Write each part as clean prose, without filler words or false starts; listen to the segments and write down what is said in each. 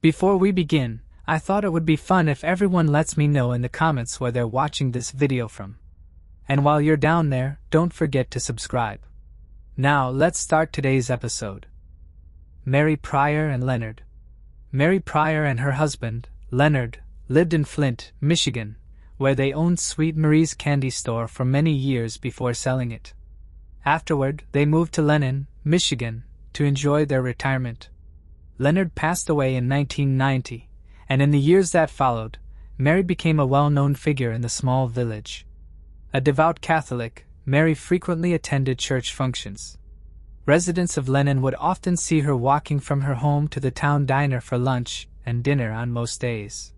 Before we begin, I thought it would be fun if everyone lets me know in the comments where they're watching this video from. And while you're down there, don't forget to subscribe. Now, let's start today's episode. Mary Pryor and Leonard. Mary Pryor and her husband, Leonard, lived in Flint, Michigan, where they owned Sweet Marie's candy store for many years before selling it. Afterward, they moved to Lennon, Michigan, to enjoy their retirement. Leonard passed away in 1990, and in the years that followed, Mary became a well-known figure in the small village. A devout Catholic, Mary frequently attended church functions. Residents of Lennon would often see her walking from her home to the town diner for lunch and dinner on most days.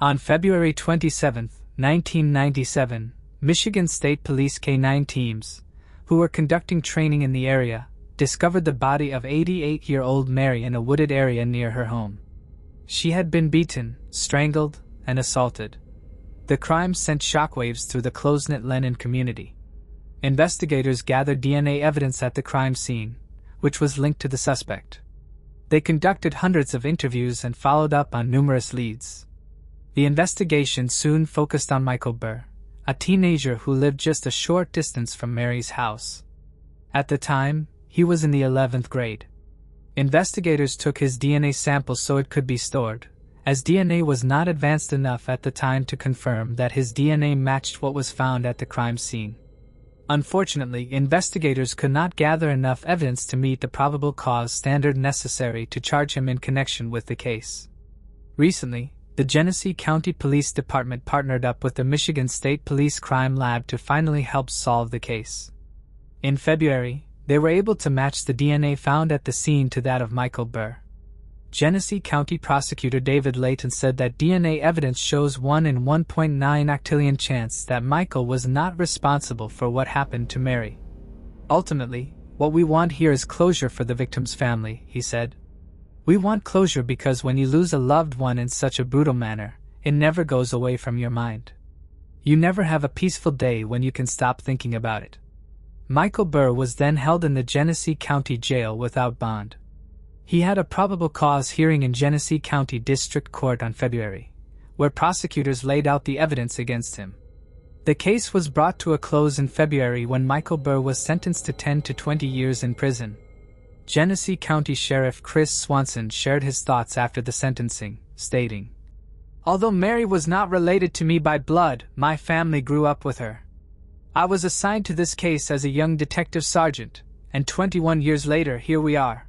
On February 27, 1997, Michigan State Police K-9 teams, who were conducting training in the area, discovered the body of 88-year-old Mary in a wooded area near her home. She had been beaten, strangled, and assaulted. The crime sent shockwaves through the close-knit Lennon community. Investigators gathered DNA evidence at the crime scene, which was linked to the suspect. They conducted hundreds of interviews and followed up on numerous leads. The investigation soon focused on Michael Burr, a teenager who lived just a short distance from Mary's house. At the time, he was in the 11th grade. Investigators took his DNA sample so it could be stored, as DNA was not advanced enough at the time to confirm that his DNA matched what was found at the crime scene. Unfortunately, investigators could not gather enough evidence to meet the probable cause standard necessary to charge him in connection with the case. Recently, the Genesee County Police Department partnered up with the Michigan State Police Crime Lab to finally help solve the case. In February, they were able to match the DNA found at the scene to that of Michael Burr. Genesee County Prosecutor David Layton said that DNA evidence shows 1 in 1.9 octillion chance that Michael was not responsible for what happened to Mary. Ultimately, what we want here is closure for the victim's family, he said. We want closure because when you lose a loved one in such a brutal manner, it never goes away from your mind. You never have a peaceful day when you can stop thinking about it. Michael Burr was then held in the Genesee County Jail without bond. He had a probable cause hearing in Genesee County District Court on February, where prosecutors laid out the evidence against him. The case was brought to a close in February when Michael Burr was sentenced to 10 to 20 years in prison. Genesee County Sheriff Chris Swanson shared his thoughts after the sentencing, stating, "Although Mary was not related to me by blood, my family grew up with her. I was assigned to this case as a young detective sergeant, and 21 years later, here we are."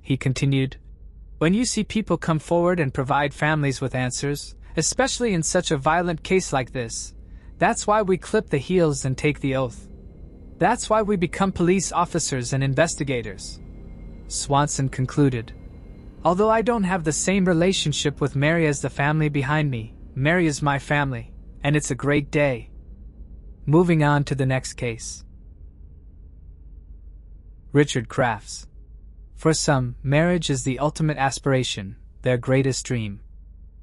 He continued, "When you see people come forward and provide families with answers, especially in such a violent case like this, that's why we clip the heels and take the oath. That's why we become police officers and investigators." Swanson concluded, "Although I don't have the same relationship with Mary as the family behind me, Mary is my family, and it's a great day." Moving on to the next case. Richard Crafts. For some, marriage is the ultimate aspiration, their greatest dream.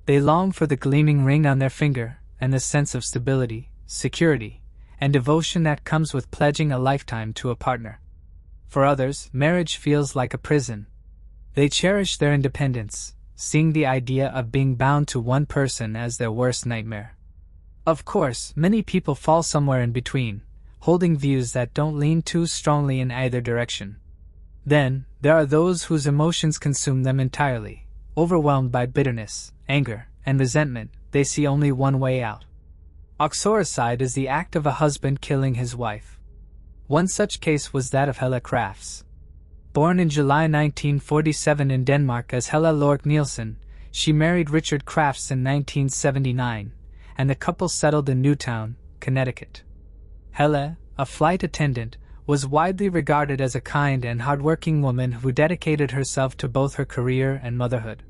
They long for the gleaming ring on their finger and the sense of stability, security, and devotion that comes with pledging a lifetime to a partner. For others, marriage feels like a prison. They cherish their independence, seeing the idea of being bound to one person as their worst nightmare. Of course, many people fall somewhere in between, holding views that don't lean too strongly in either direction. Then, there are those whose emotions consume them entirely. Overwhelmed by bitterness, anger, and resentment, they see only one way out. Uxoricide is the act of a husband killing his wife. One such case was that of Hela Crafts. Born in July 1947 in Denmark as Hela Lork Nielsen, she married Richard Crafts in 1979, and the couple settled in Newtown, Connecticut. Hela, a flight attendant, was widely regarded as a kind and hardworking woman who dedicated herself to both her career and motherhood.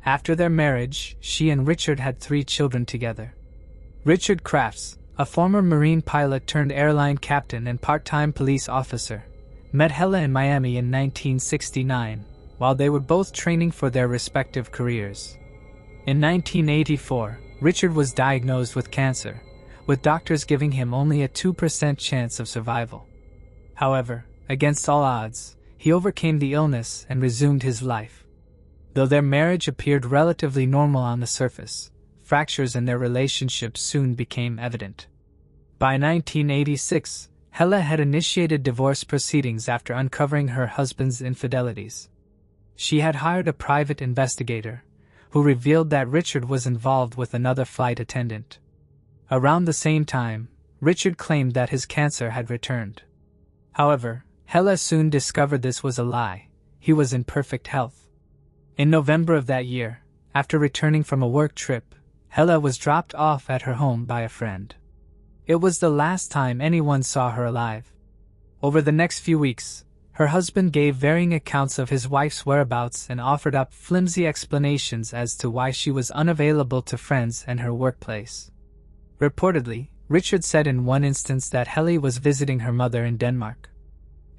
After their marriage, she and Richard had 3 children together. Richard Crafts, a former Marine pilot turned airline captain and part-time police officer, met Hela in Miami in 1969, while they were both training for their respective careers. In 1984, Richard was diagnosed with cancer, with doctors giving him only a 2% chance of survival. However, against all odds, he overcame the illness and resumed his life. Though their marriage appeared relatively normal on the surface, fractures in their relationship soon became evident. By 1986, Hela had initiated divorce proceedings after uncovering her husband's infidelities. She had hired a private investigator, who revealed that Richard was involved with another flight attendant. Around the same time, Richard claimed that his cancer had returned. However, Hela soon discovered this was a lie. He was in perfect health. In November of that year, after returning from a work trip, Hela was dropped off at her home by a friend. It was the last time anyone saw her alive. Over the next few weeks, her husband gave varying accounts of his wife's whereabouts and offered up flimsy explanations as to why she was unavailable to friends and her workplace. Reportedly, Richard said in one instance that Hela was visiting her mother in Denmark.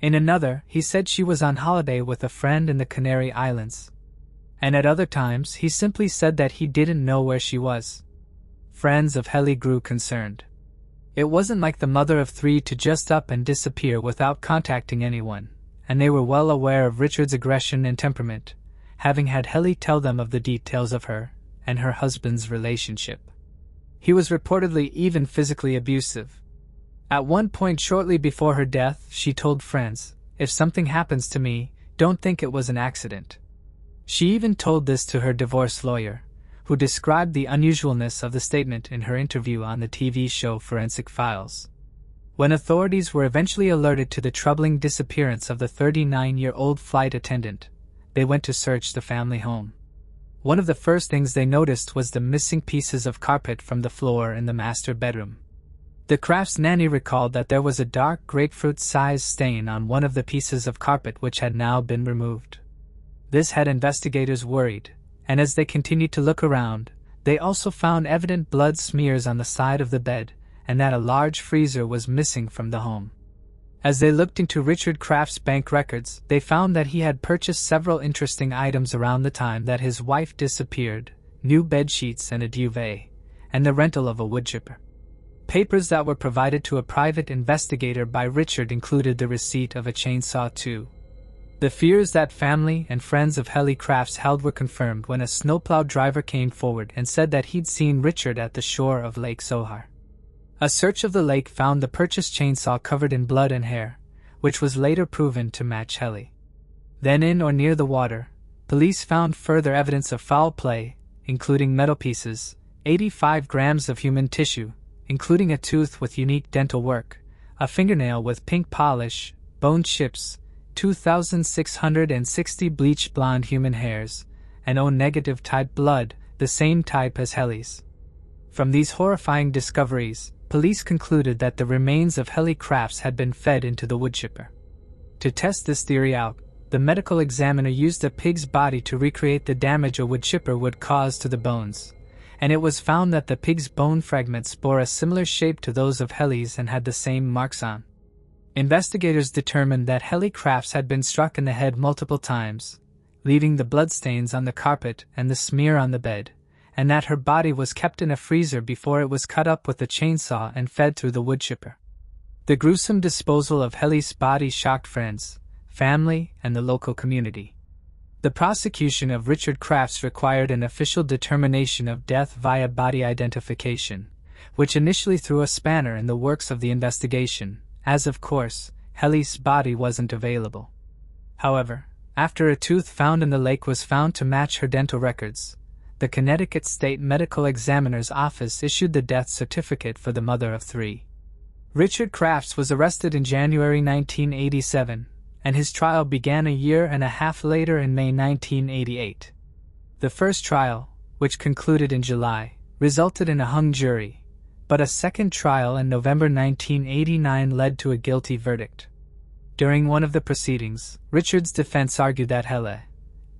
In another, he said she was on holiday with a friend in the Canary Islands. And at other times, he simply said that he didn't know where she was. Friends of Hela grew concerned. It wasn't like the mother of three to just up and disappear without contacting anyone, and they were well aware of Richard's aggression and temperament, having had Hela tell them of the details of her and her husband's relationship. He was reportedly even physically abusive. At one point shortly before her death, she told friends, "If something happens to me, don't think it was an accident." She even told this to her divorce lawyer, who described the unusualness of the statement in her interview on the TV show Forensic Files. When authorities were eventually alerted to the troubling disappearance of the 39-year-old flight attendant, they went to search the family home. One of the first things they noticed was the missing pieces of carpet from the floor in the master bedroom. The Crafts nanny recalled that there was a dark grapefruit-sized stain on one of the pieces of carpet which had now been removed. This had investigators worried, and as they continued to look around, they also found evident blood smears on the side of the bed, and that a large freezer was missing from the home. As they looked into Richard Crafts' bank records, they found that he had purchased several interesting items around the time that his wife disappeared: new bed sheets and a duvet, and the rental of a woodchipper. Papers that were provided to a private investigator by Richard included the receipt of a chainsaw too. The fears that family and friends of Hela Crafts held were confirmed when a snowplow driver came forward and said that he'd seen Richard at the shore of Lake Sohar. A search of the lake found the purchased chainsaw covered in blood and hair, which was later proven to match Hela. Then in or near the water, police found further evidence of foul play, including metal pieces, 85 grams of human tissue, including a tooth with unique dental work, a fingernail with pink polish, bone chips, 2,660 bleached blonde human hairs, and O-negative type blood, the same type as Hela's. From these horrifying discoveries, police concluded that the remains of Hela Crafts had been fed into the woodchipper. To test this theory out, the medical examiner used a pig's body to recreate the damage a woodchipper would cause to the bones, and it was found that the pig's bone fragments bore a similar shape to those of Hela's and had the same marks on. Investigators determined that Hela Crafts had been struck in the head multiple times, leaving the bloodstains on the carpet and the smear on the bed, and that her body was kept in a freezer before it was cut up with a chainsaw and fed through the woodchipper. The gruesome disposal of Hela's body shocked friends, family, and the local community. The prosecution of Richard Crafts required an official determination of death via body identification, which initially threw a spanner in the works of the investigation, as of course, Hela's body wasn't available. However, after a tooth found in the lake was found to match her dental records, the Connecticut State Medical Examiner's Office issued the death certificate for the mother of three. Richard Crafts was arrested in January 1987, and his trial began a year and a half later in May 1988. The first trial, which concluded in July, resulted in a hung jury, but a second trial in November 1989 led to a guilty verdict. During one of the proceedings, Richard's defense argued that Hela,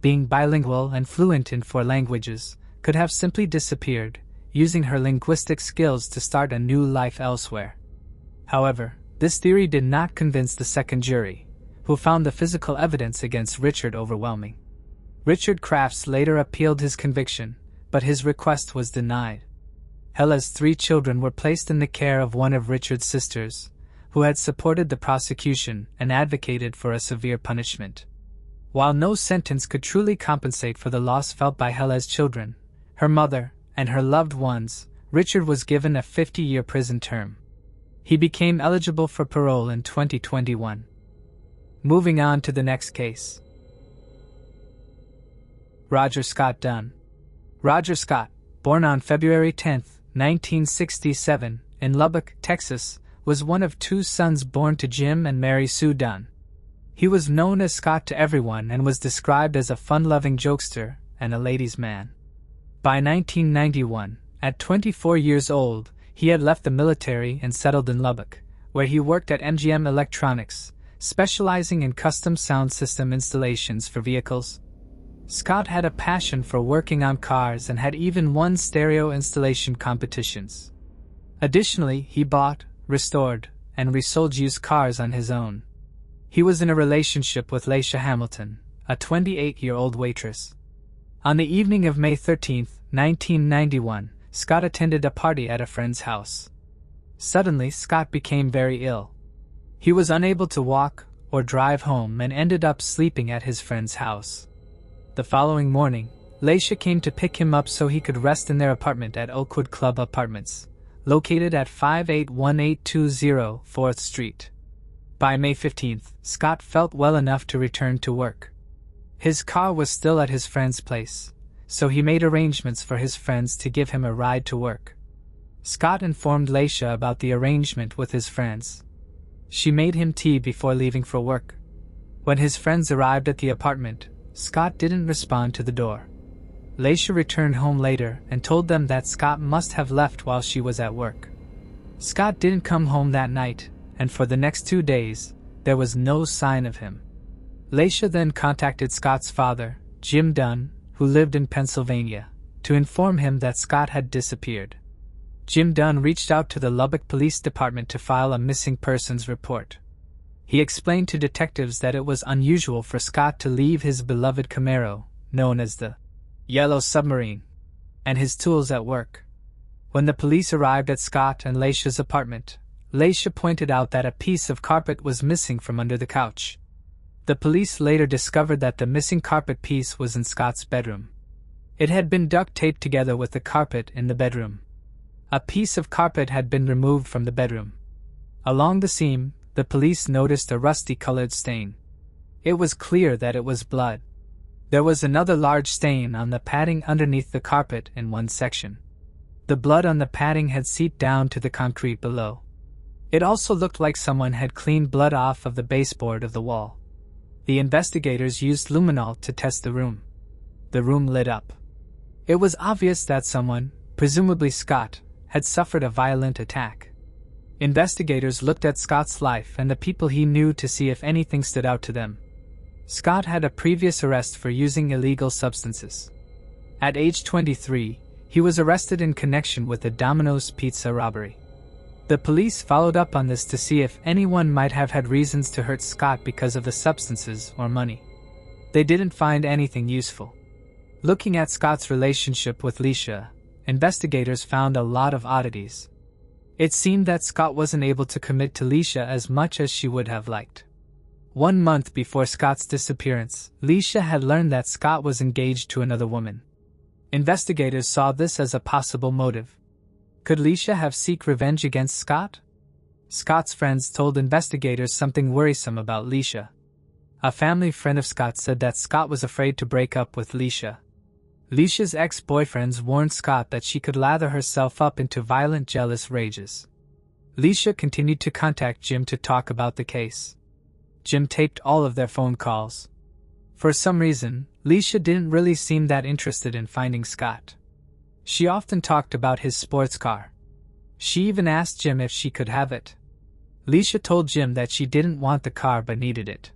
being bilingual and fluent in 4 languages, could have simply disappeared, using her linguistic skills to start a new life elsewhere. However, this theory did not convince the second jury, who found the physical evidence against Richard overwhelming. Richard Crafts later appealed his conviction, but his request was denied. Hela's 3 children were placed in the care of one of Richard's sisters, who had supported the prosecution and advocated for a severe punishment. While no sentence could truly compensate for the loss felt by Hela's children, her mother, and her loved ones, Richard was given a 50-year prison term. He became eligible for parole in 2021. Moving on to the next case. Roger Scott Dunn. Roger Scott, born on February 10, 1967, in Lubbock, Texas, was one of two sons born to Jim and Mary Sue Dunn. He was known as Scott to everyone and was described as a fun-loving jokester and a ladies' man. By 1991, at 24 years old, he had left the military and settled in Lubbock, where he worked at MGM Electronics, specializing in custom sound system installations for vehicles. Scott had a passion for working on cars and had even won stereo installation competitions. Additionally, he bought, restored, and resold used cars on his own. He was in a relationship with Laisha Hamilton, a 28-year-old waitress. On the evening of May 13, 1991, Scott attended a party at a friend's house. Suddenly, Scott became very ill. He was unable to walk or drive home and ended up sleeping at his friend's house. The following morning, Laisha came to pick him up so he could rest in their apartment at Oakwood Club Apartments, located at 581820 4th Street. By May 15th, Scott felt well enough to return to work. His car was still at his friend's place, so he made arrangements for his friends to give him a ride to work. Scott informed Laisha about the arrangement with his friends. She made him tea before leaving for work. When his friends arrived at the apartment, Scott didn't respond to the door. Laisha returned home later and told them that Scott must have left while she was at work. Scott didn't come home that night, and for the next 2 days, there was no sign of him. Laisha then contacted Scott's father, Jim Dunn, who lived in Pennsylvania, to inform him that Scott had disappeared. Jim Dunn reached out to the Lubbock Police Department to file a missing persons report. He explained to detectives that it was unusual for Scott to leave his beloved Camaro, known as the Yellow Submarine, and his tools at work. When the police arrived at Scott and Laisha's apartment, Laisha pointed out that a piece of carpet was missing from under the couch. The police later discovered that the missing carpet piece was in Scott's bedroom. It had been duct taped together with the carpet in the bedroom. A piece of carpet had been removed from the bedroom. Along the seam, the police noticed a rusty-colored stain. It was clear that it was blood. There was another large stain on the padding underneath the carpet in one section. The blood on the padding had seeped down to the concrete below. It also looked like someone had cleaned blood off of the baseboard of the wall. The investigators used luminol to test the room. The room lit up. It was obvious that someone, presumably Scott, had suffered a violent attack. Investigators looked at Scott's life and the people he knew to see if anything stood out to them. Scott had a previous arrest for using illegal substances. At age 23, he was arrested in connection with the Domino's Pizza robbery. The police followed up on this to see if anyone might have had reasons to hurt Scott because of the substances or money. They didn't find anything useful. Looking at Scott's relationship with Laisha, investigators found a lot of oddities. It seemed that Scott wasn't able to commit to Laisha as much as she would have liked. 1 month before Scott's disappearance, Laisha had learned that Scott was engaged to another woman. Investigators saw this as a possible motive. Could Laisha have sought revenge against Scott? Scott's friends told investigators something worrisome about Laisha. A family friend of Scott said that Scott was afraid to break up with Laisha. Laisha's ex-boyfriends warned Scott that she could lather herself up into violent jealous rages. Laisha continued to contact Jim to talk about the case. Jim taped all of their phone calls. For some reason, Laisha didn't really seem that interested in finding Scott. She often talked about his sports car. She even asked Jim if she could have it. Laisha told Jim that she didn't want the car but needed it.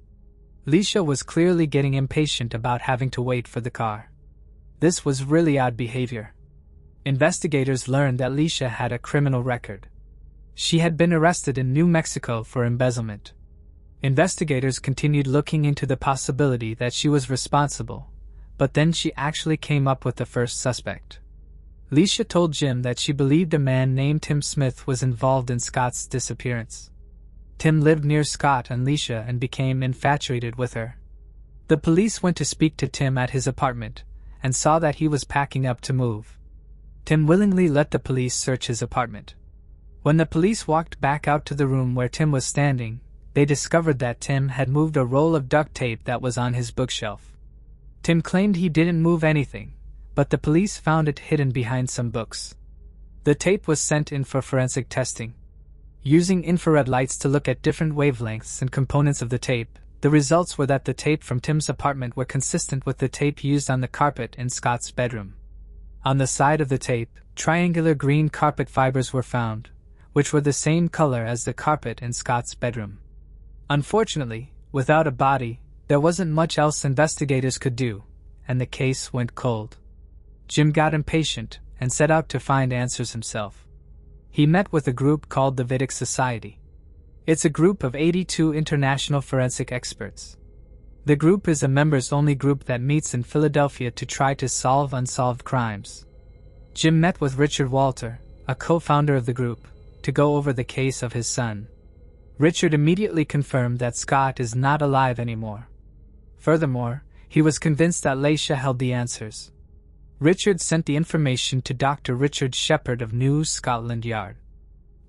Laisha was clearly getting impatient about having to wait for the car. This was really odd behavior. Investigators learned that Laisha had a criminal record. She had been arrested in New Mexico for embezzlement. Investigators continued looking into the possibility that she was responsible, but then she actually came up with the first suspect. Laisha told Jim that she believed a man named Tim Smith was involved in Scott's disappearance. Tim lived near Scott and Laisha and became infatuated with her. The police went to speak to Tim at his apartment, and saw that he was packing up to move. Tim willingly let the police search his apartment. When the police walked back out to the room where Tim was standing, they discovered that Tim had moved a roll of duct tape that was on his bookshelf. Tim claimed he didn't move anything, but the police found it hidden behind some books. The tape was sent in for forensic testing. Using infrared lights to look at different wavelengths and components of the tape, the results were that the tape from Tim's apartment were consistent with the tape used on the carpet in Scott's bedroom. On the side of the tape, triangular green carpet fibers were found, which were the same color as the carpet in Scott's bedroom. Unfortunately, without a body, there wasn't much else investigators could do, and the case went cold. Jim got impatient and set out to find answers himself. He met with a group called the Vedic Society. It's a group of 82 international forensic experts. The group is a members-only group that meets in Philadelphia to try to solve unsolved crimes. Jim met with Richard Walter, a co-founder of the group, to go over the case of his son. Richard immediately confirmed that Scott is not alive anymore. Furthermore, he was convinced that Leisha held the answers. Richard sent the information to Dr. Richard Shepherd of New Scotland Yard.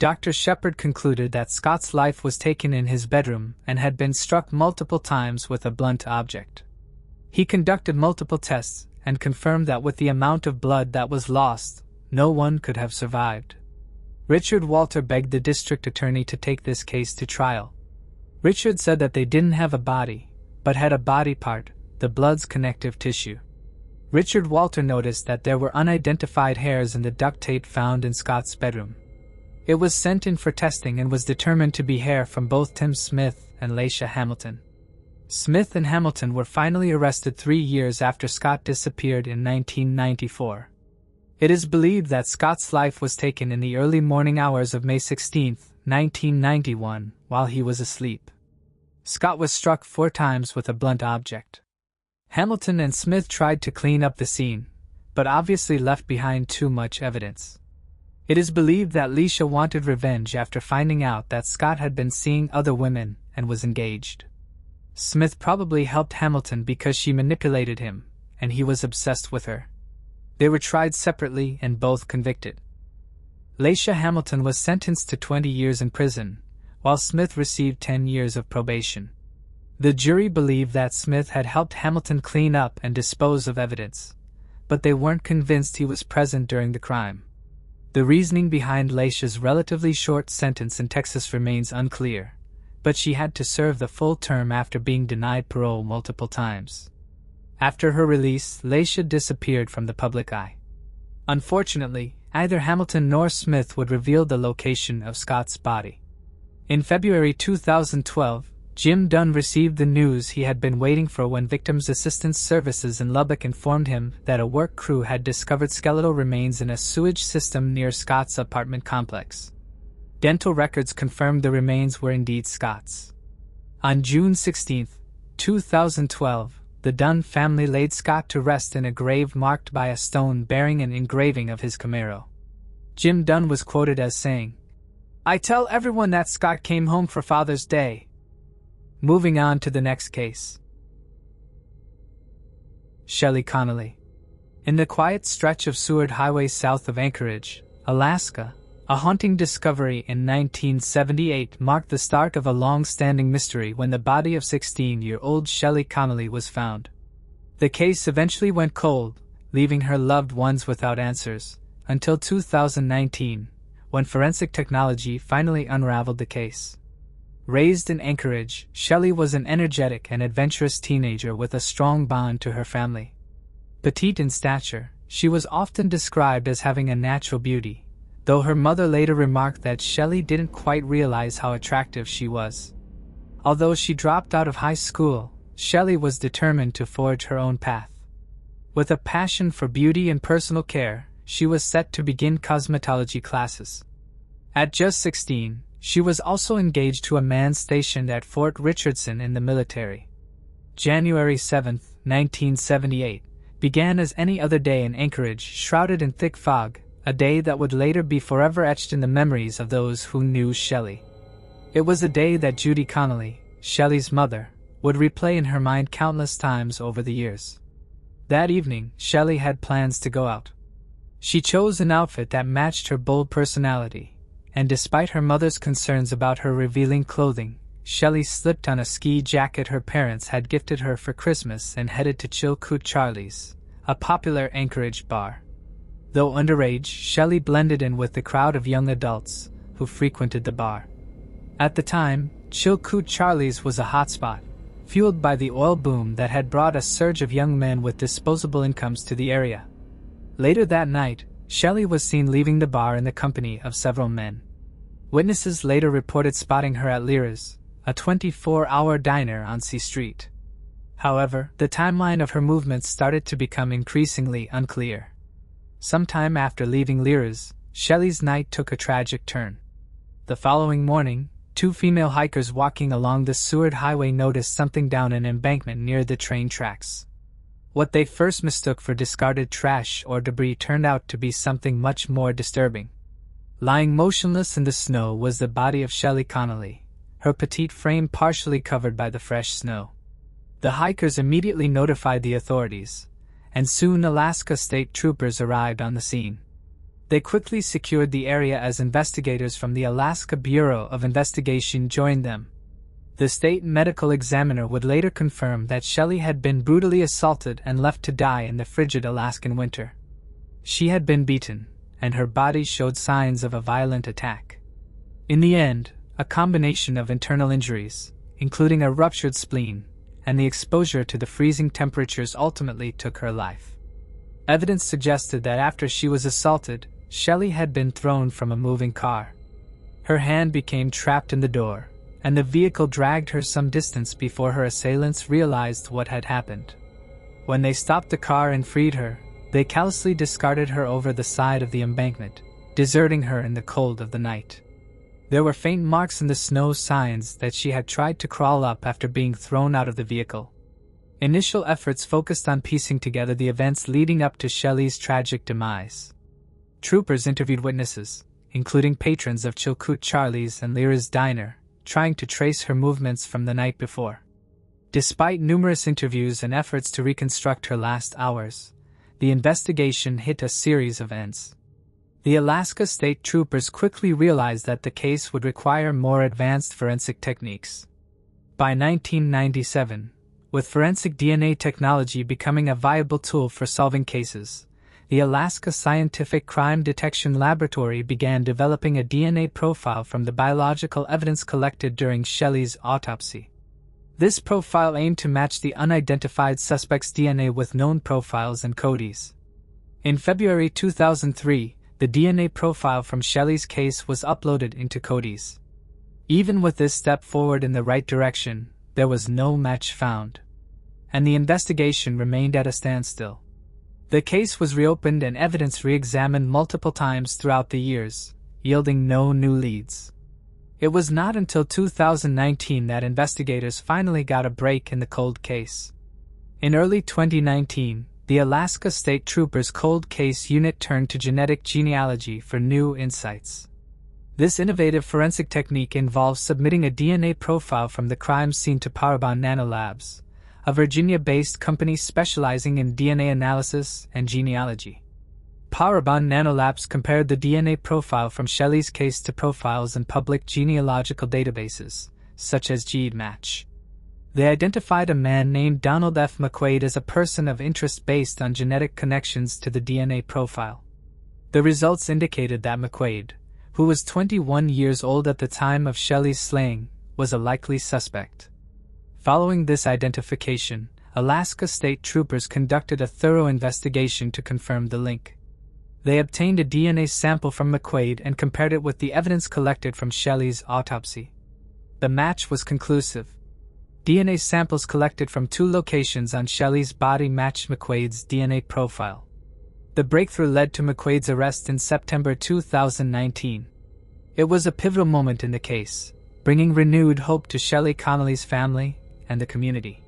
Dr. Shepherd concluded that Scott's life was taken in his bedroom and had been struck multiple times with a blunt object. He conducted multiple tests and confirmed that with the amount of blood that was lost, no one could have survived. Richard Walter begged the district attorney to take this case to trial. Richard said that they didn't have a body, but had a body part, the blood's connective tissue. Richard Walter noticed that there were unidentified hairs in the duct tape found in Scott's bedroom. It was sent in for testing and was determined to be hair from both Tim Smith and Leisha Hamilton. Smith and Hamilton were finally arrested 3 years after Scott disappeared in 1994. It is believed that Scott's life was taken in the early morning hours of May 16, 1991, while he was asleep. Scott was struck 4 times with a blunt object. Hamilton and Smith tried to clean up the scene, but obviously left behind too much evidence. It is believed that Leisha wanted revenge after finding out that Scott had been seeing other women and was engaged. Smith probably helped Hamilton because she manipulated him, and he was obsessed with her. They were tried separately and both convicted. Leisha Hamilton was sentenced to 20 years in prison, while Smith received 10 years of probation. The jury believed that Smith had helped Hamilton clean up and dispose of evidence, but they weren't convinced he was present during the crime. The reasoning behind Leisha's relatively short sentence in Texas remains unclear, but she had to serve the full term after being denied parole multiple times. After her release, Leisha disappeared from the public eye. Unfortunately, neither Hamilton nor Smith would reveal the location of Scott's body. In February 2012, Jim Dunn received the news he had been waiting for when Victims Assistance Services in Lubbock informed him that a work crew had discovered skeletal remains in a sewage system near Scott's apartment complex. Dental records confirmed the remains were indeed Scott's. On June 16, 2012, the Dunn family laid Scott to rest in a grave marked by a stone bearing an engraving of his Camaro. Jim Dunn was quoted as saying, "I tell everyone that Scott came home for Father's Day." Moving on to the next case. Shelley Connelly. In the quiet stretch of Seward Highway south of Anchorage, Alaska, a haunting discovery in 1978 marked the start of a long-standing mystery when the body of 16-year-old Shelley Connelly was found. The case eventually went cold, leaving her loved ones without answers, until 2019, when forensic technology finally unraveled the case. Raised in Anchorage, Shelley was an energetic and adventurous teenager with a strong bond to her family. Petite in stature, she was often described as having a natural beauty, though her mother later remarked that Shelley didn't quite realize how attractive she was. Although she dropped out of high school, Shelley was determined to forge her own path. With a passion for beauty and personal care, she was set to begin cosmetology classes. At just 16, she was also engaged to a man stationed at Fort Richardson in the military. January 7, 1978, began as any other day in Anchorage, shrouded in thick fog, a day that would later be forever etched in the memories of those who knew Shelley. It was a day that Judy Connelly, Shelley's mother, would replay in her mind countless times over the years. That evening, Shelley had plans to go out. She chose an outfit that matched her bold personality, and despite her mother's concerns about her revealing clothing, Shelley slipped on a ski jacket her parents had gifted her for Christmas and headed to Chilkoot Charlie's, a popular Anchorage bar. Though underage, Shelley blended in with the crowd of young adults who frequented the bar. At the time, Chilkoot Charlie's was a hotspot, fueled by the oil boom that had brought a surge of young men with disposable incomes to the area. Later that night, Shelley was seen leaving the bar in the company of several men. Witnesses later reported spotting her at Lyra's, a 24-hour diner on C Street. However, the timeline of her movements started to become increasingly unclear. Sometime after leaving Lyra's, Shelley's night took a tragic turn. The following morning, two female hikers walking along the Seward Highway noticed something down an embankment near the train tracks. What they first mistook for discarded trash or debris turned out to be something much more disturbing. Lying motionless in the snow was the body of Shelley Connelly, her petite frame partially covered by the fresh snow. The hikers immediately notified the authorities, and soon Alaska State Troopers arrived on the scene. They quickly secured the area as investigators from the Alaska Bureau of Investigation joined them. The state medical examiner would later confirm that Shelley had been brutally assaulted and left to die in the frigid Alaskan winter. She had been beaten, and her body showed signs of a violent attack. In the end, a combination of internal injuries, including a ruptured spleen, and the exposure to the freezing temperatures ultimately took her life. Evidence suggested that after she was assaulted, Shelley had been thrown from a moving car. Her hand became trapped in the door, and the vehicle dragged her some distance before her assailants realized what had happened. When they stopped the car and freed her, they callously discarded her over the side of the embankment, deserting her in the cold of the night. There were faint marks in the snow, signs that she had tried to crawl up after being thrown out of the vehicle. Initial efforts focused on piecing together the events leading up to Shelley's tragic demise. Troopers interviewed witnesses, including patrons of Chilkoot Charlie's and Lyra's diner, trying to trace her movements from the night before. Despite numerous interviews and efforts to reconstruct her last hours, the investigation hit a series of ends. The Alaska State Troopers quickly realized that the case would require more advanced forensic techniques. By 1997, with forensic DNA technology becoming a viable tool for solving cases, the Alaska Scientific Crime Detection Laboratory began developing a DNA profile from the biological evidence collected during Shelley's autopsy. This profile aimed to match the unidentified suspect's DNA with known profiles and codes. In February 2003, the DNA profile from Shelley's case was uploaded into codes. Even with this step forward in the right direction, there was no match found, and the investigation remained at a standstill. The case was reopened and evidence re-examined multiple times throughout the years, yielding no new leads. It was not until 2019 that investigators finally got a break in the cold case. In early 2019, the Alaska State Troopers Cold Case Unit turned to genetic genealogy for new insights. This innovative forensic technique involves submitting a DNA profile from the crime scene to Parabon Nanolabs, a Virginia-based company specializing in DNA analysis and genealogy. Parabon Nanolabs compared the DNA profile from Shelley's case to profiles in public genealogical databases, such as GeneMatch. They identified a man named Donald F. McQuaid as a person of interest based on genetic connections to the DNA profile. The results indicated that McQuaid, who was 21 years old at the time of Shelley's slaying, was a likely suspect. Following this identification, Alaska State Troopers conducted a thorough investigation to confirm the link. They obtained a DNA sample from McQuaid and compared it with the evidence collected from Shelley's autopsy. The match was conclusive. DNA samples collected from two locations on Shelley's body matched McQuaid's DNA profile. The breakthrough led to McQuaid's arrest in September 2019. It was a pivotal moment in the case, bringing renewed hope to Shelley Connelly's family and the community.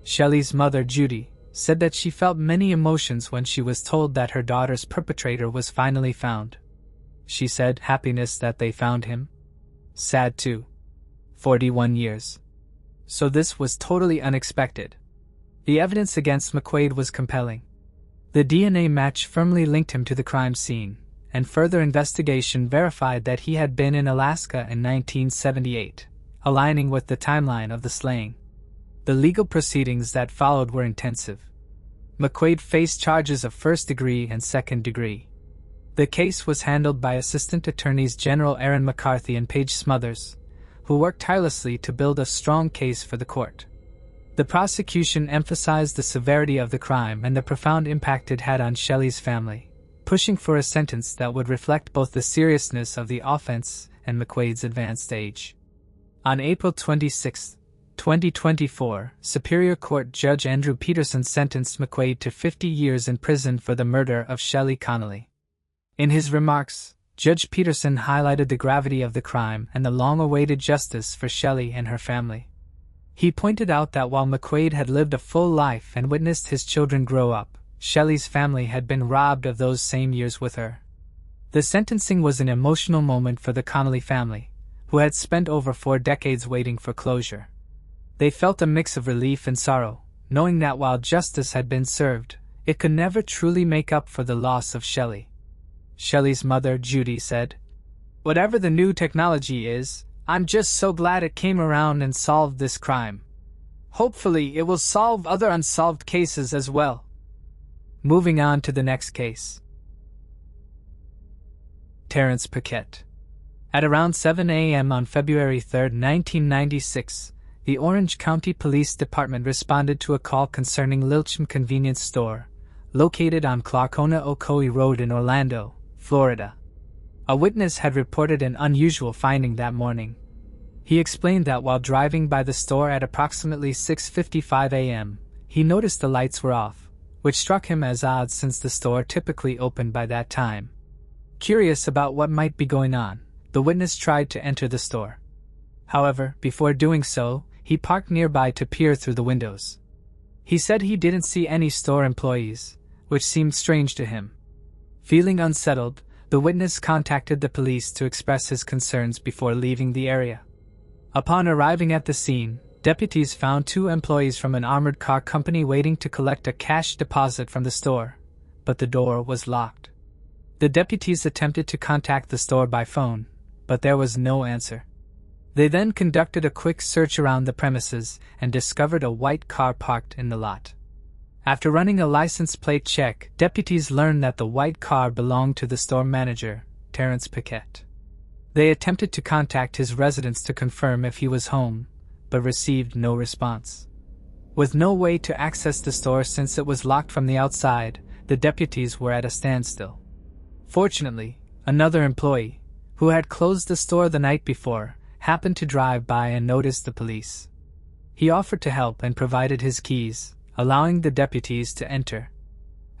Shelley's mother, Judy, said that she felt many emotions when she was told that her daughter's perpetrator was finally found. She said happiness that they found him. Sad too. 41 years. so this was totally unexpected. The evidence against McQuaid was compelling. The DNA match firmly linked him to the crime scene, and further investigation verified that he had been in Alaska in 1978, aligning with the timeline of the slaying. The legal proceedings that followed were intensive. McQuaid faced charges of first-degree and second-degree. The case was handled by Assistant Attorneys General Aaron McCarthy and Paige Smothers, who worked tirelessly to build a strong case for the court. The prosecution emphasized the severity of the crime and the profound impact it had on Shelley's family, pushing for a sentence that would reflect both the seriousness of the offense and McQuaid's advanced age. On April 26, 2024, Superior Court Judge Andrew Peterson sentenced McQuaid to 50 years in prison for the murder of Shelley Connelly. In his remarks, Judge Peterson highlighted the gravity of the crime and the long-awaited justice for Shelley and her family. He pointed out that while McQuaid had lived a full life and witnessed his children grow up, Shelley's family had been robbed of those same years with her. The sentencing was an emotional moment for the Connelly family, who had spent over 4 decades waiting for closure. They felt a mix of relief and sorrow, knowing that while justice had been served, it could never truly make up for the loss of Shelley. Shelley's mother, Judy, said, "Whatever the new technology is, I'm just so glad it came around and solved this crime. Hopefully it will solve other unsolved cases as well." Moving on to the next case. Terrence Paquette. At around 7 a.m. on February 3, 1996, the Orange County Police Department responded to a call concerning Lilchum Convenience Store, located on Clarkona Ocoee Road in Orlando, Florida. A witness had reported an unusual finding that morning. He explained that while driving by the store at approximately 6:55 a.m., he noticed the lights were off, which struck him as odd since the store typically opened by that time. Curious about what might be going on, the witness tried to enter the store. However, before doing so, he parked nearby to peer through the windows. He said he didn't see any store employees, which seemed strange to him. Feeling unsettled, the witness contacted the police to express his concerns before leaving the area. Upon arriving at the scene, deputies found 2 employees from an armored car company waiting to collect a cash deposit from the store, but the door was locked. The deputies attempted to contact the store by phone, but there was no answer. They then conducted a quick search around the premises and discovered a white car parked in the lot. After running a license plate check, deputies learned that the white car belonged to the store manager, Terrence Paquette. They attempted to contact his residence to confirm if he was home, but received no response. With no way to access the store since it was locked from the outside, the deputies were at a standstill. Fortunately, another employee, who had closed the store the night before, happened to drive by and noticed the police. He offered to help and provided his keys, allowing the deputies to enter.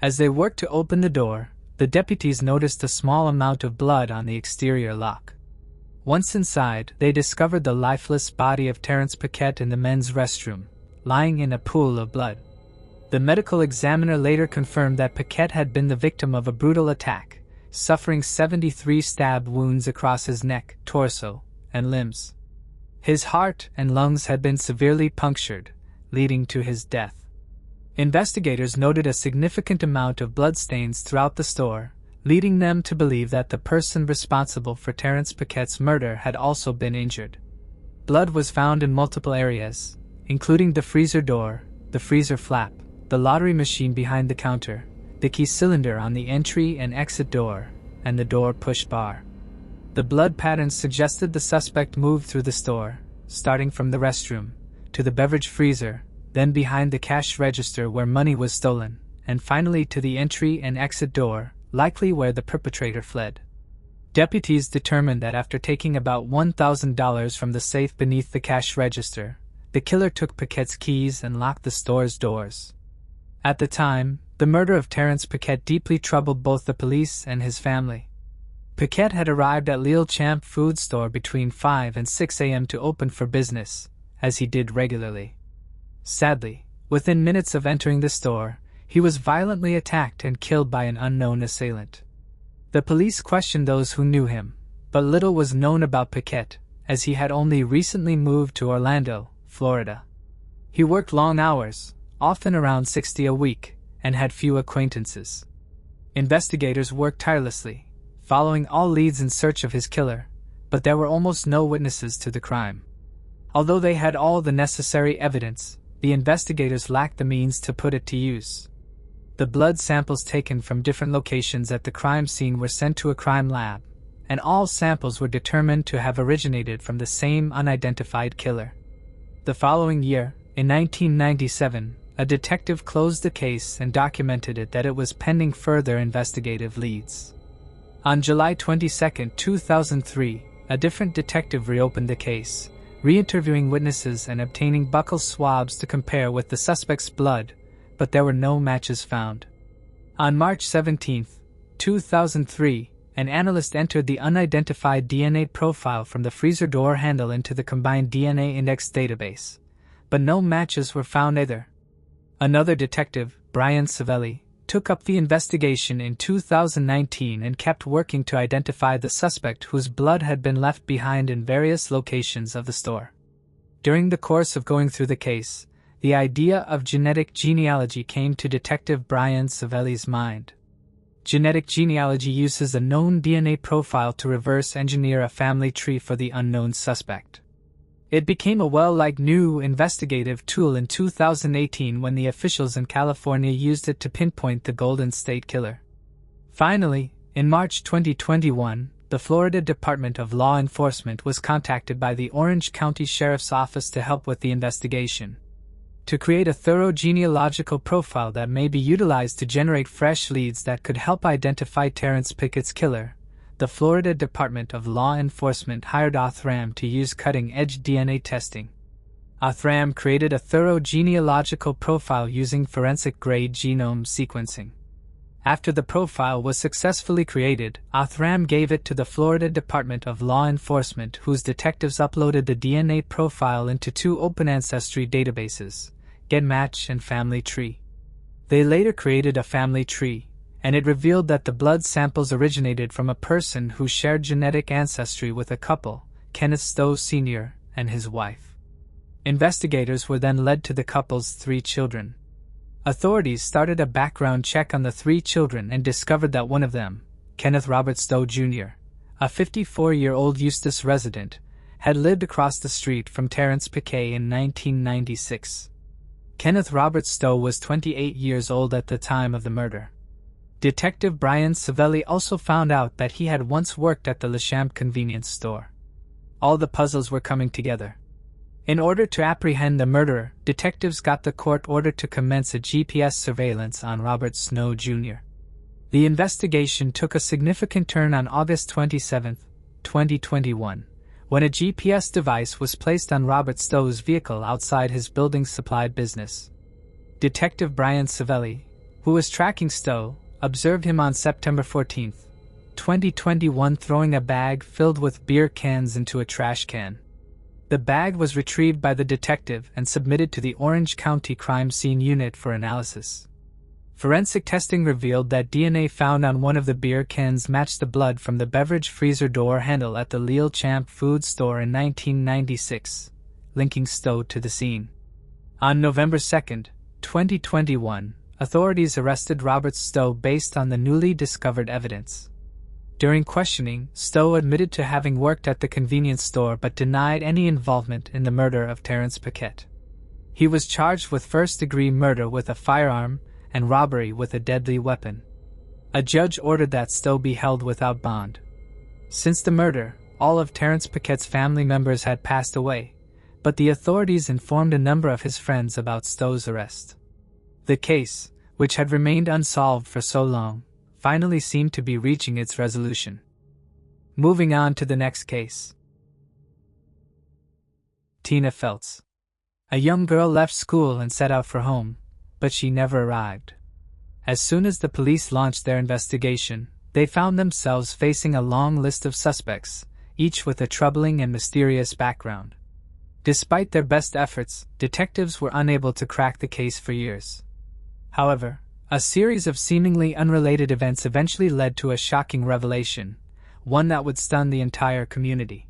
As they worked to open the door, the deputies noticed a small amount of blood on the exterior lock. Once inside, they discovered the lifeless body of Terrence Paquette in the men's restroom, lying in a pool of blood. The medical examiner later confirmed that Paquette had been the victim of a brutal attack, suffering 73 stab wounds across his neck, torso, and limbs. His heart and lungs had been severely punctured, leading to his death. Investigators noted a significant amount of bloodstains throughout the store, leading them to believe that the person responsible for Terrence Paquette's murder had also been injured. Blood was found in multiple areas, including the freezer door, the freezer flap, the lottery machine behind the counter, the key cylinder on the entry and exit door, and the door push bar. The blood patterns suggested the suspect moved through the store, starting from the restroom, to the beverage freezer, then behind the cash register where money was stolen, and finally to the entry and exit door, likely where the perpetrator fled. Deputies determined that after taking about $1,000 from the safe beneath the cash register, the killer took Paquette's keys and locked the store's doors. At the time, the murder of Terrence Paquette deeply troubled both the police and his family. Paquette had arrived at Lil Champ food store between 5 and 6 a.m. to open for business, as he did regularly. Sadly, within minutes of entering the store, he was violently attacked and killed by an unknown assailant. The police questioned those who knew him, but little was known about Paquette, as he had only recently moved to Orlando, Florida. He worked long hours, often around 60 a week, and had few acquaintances. Investigators worked tirelessly, following all leads in search of his killer, but there were almost no witnesses to the crime. Although they had all the necessary evidence, the investigators lacked the means to put it to use. The blood samples taken from different locations at the crime scene were sent to a crime lab, and all samples were determined to have originated from the same unidentified killer. The following year, in 1997, a detective closed the case and documented it that it was pending further investigative leads. On July 22, 2003, a different detective reopened the case, re-interviewing witnesses and obtaining buccal swabs to compare with the suspect's blood, but there were no matches found. On March 17, 2003, an analyst entered the unidentified DNA profile from the freezer door handle into the combined DNA index database, but no matches were found either. Another detective, Brian Savelli, took up the investigation in 2019 and kept working to identify the suspect whose blood had been left behind in various locations of the store. During the course of going through the case, the idea of genetic genealogy came to Detective Brian Savelli's mind. Genetic genealogy uses a known DNA profile to reverse engineer a family tree for the unknown suspect. It became a well-liked new investigative tool in 2018 when the officials in California used it to pinpoint the Golden State Killer. Finally, in March 2021, the Florida Department of Law Enforcement was contacted by the Orange County Sheriff's Office to help with the investigation. To create a thorough genealogical profile that may be utilized to generate fresh leads that could help identify Terrence Paquette's killer, the Florida Department of Law Enforcement hired Othram to use cutting-edge DNA testing. Othram created a thorough genealogical profile using forensic-grade genome sequencing. After the profile was successfully created, Othram gave it to the Florida Department of Law Enforcement, whose detectives uploaded the DNA profile into two open ancestry databases, GetMatch and Family Tree. They later created a family tree, and it revealed that the blood samples originated from a person who shared genetic ancestry with a couple, Kenneth Stowe Sr. and his wife. Investigators were then led to the couple's 3 children. Authorities started a background check on the 3 children and discovered that one of them, Kenneth Robert Stowe Jr., a 54-year-old Eustis resident, had lived across the street from Terrence Paquette in 1996. Kenneth Robert Stowe was 28 years old at the time of the murder. Detective Brian Savelli also found out that he had once worked at the Lechamp convenience store. All the puzzles were coming together. In order to apprehend the murderer, detectives got the court order to commence a GPS surveillance on Robert Stowe Jr. The investigation took a significant turn on August 27, 2021, when a GPS device was placed on Robert Stowe's vehicle outside his building supply business. Detective Brian Savelli, who was tracking Stowe, observed him on September 14, 2021 throwing a bag filled with beer cans into a trash can. The bag was retrieved by the detective and submitted to the Orange County Crime Scene Unit for analysis. Forensic testing revealed that DNA found on one of the beer cans matched the blood from the beverage freezer door handle at the Lechamp food store in 1996, linking Stowe to the scene. On November 2, 2021, authorities arrested Robert Stowe based on the newly discovered evidence. During questioning, Stowe admitted to having worked at the convenience store but denied any involvement in the murder of Terrence Paquette. He was charged with first-degree murder with a firearm and robbery with a deadly weapon. A judge ordered that Stowe be held without bond. Since the murder, all of Terrence Paquette's family members had passed away, but the authorities informed a number of his friends about Stowe's arrest. The case, which had remained unsolved for so long, finally seemed to be reaching its resolution. Moving on to the next case. Tina Feltz. A young girl left school and set out for home, but she never arrived. As soon as the police launched their investigation, they found themselves facing a long list of suspects, each with a troubling and mysterious background. Despite their best efforts, detectives were unable to crack the case for years. However, a series of seemingly unrelated events eventually led to a shocking revelation, one that would stun the entire community.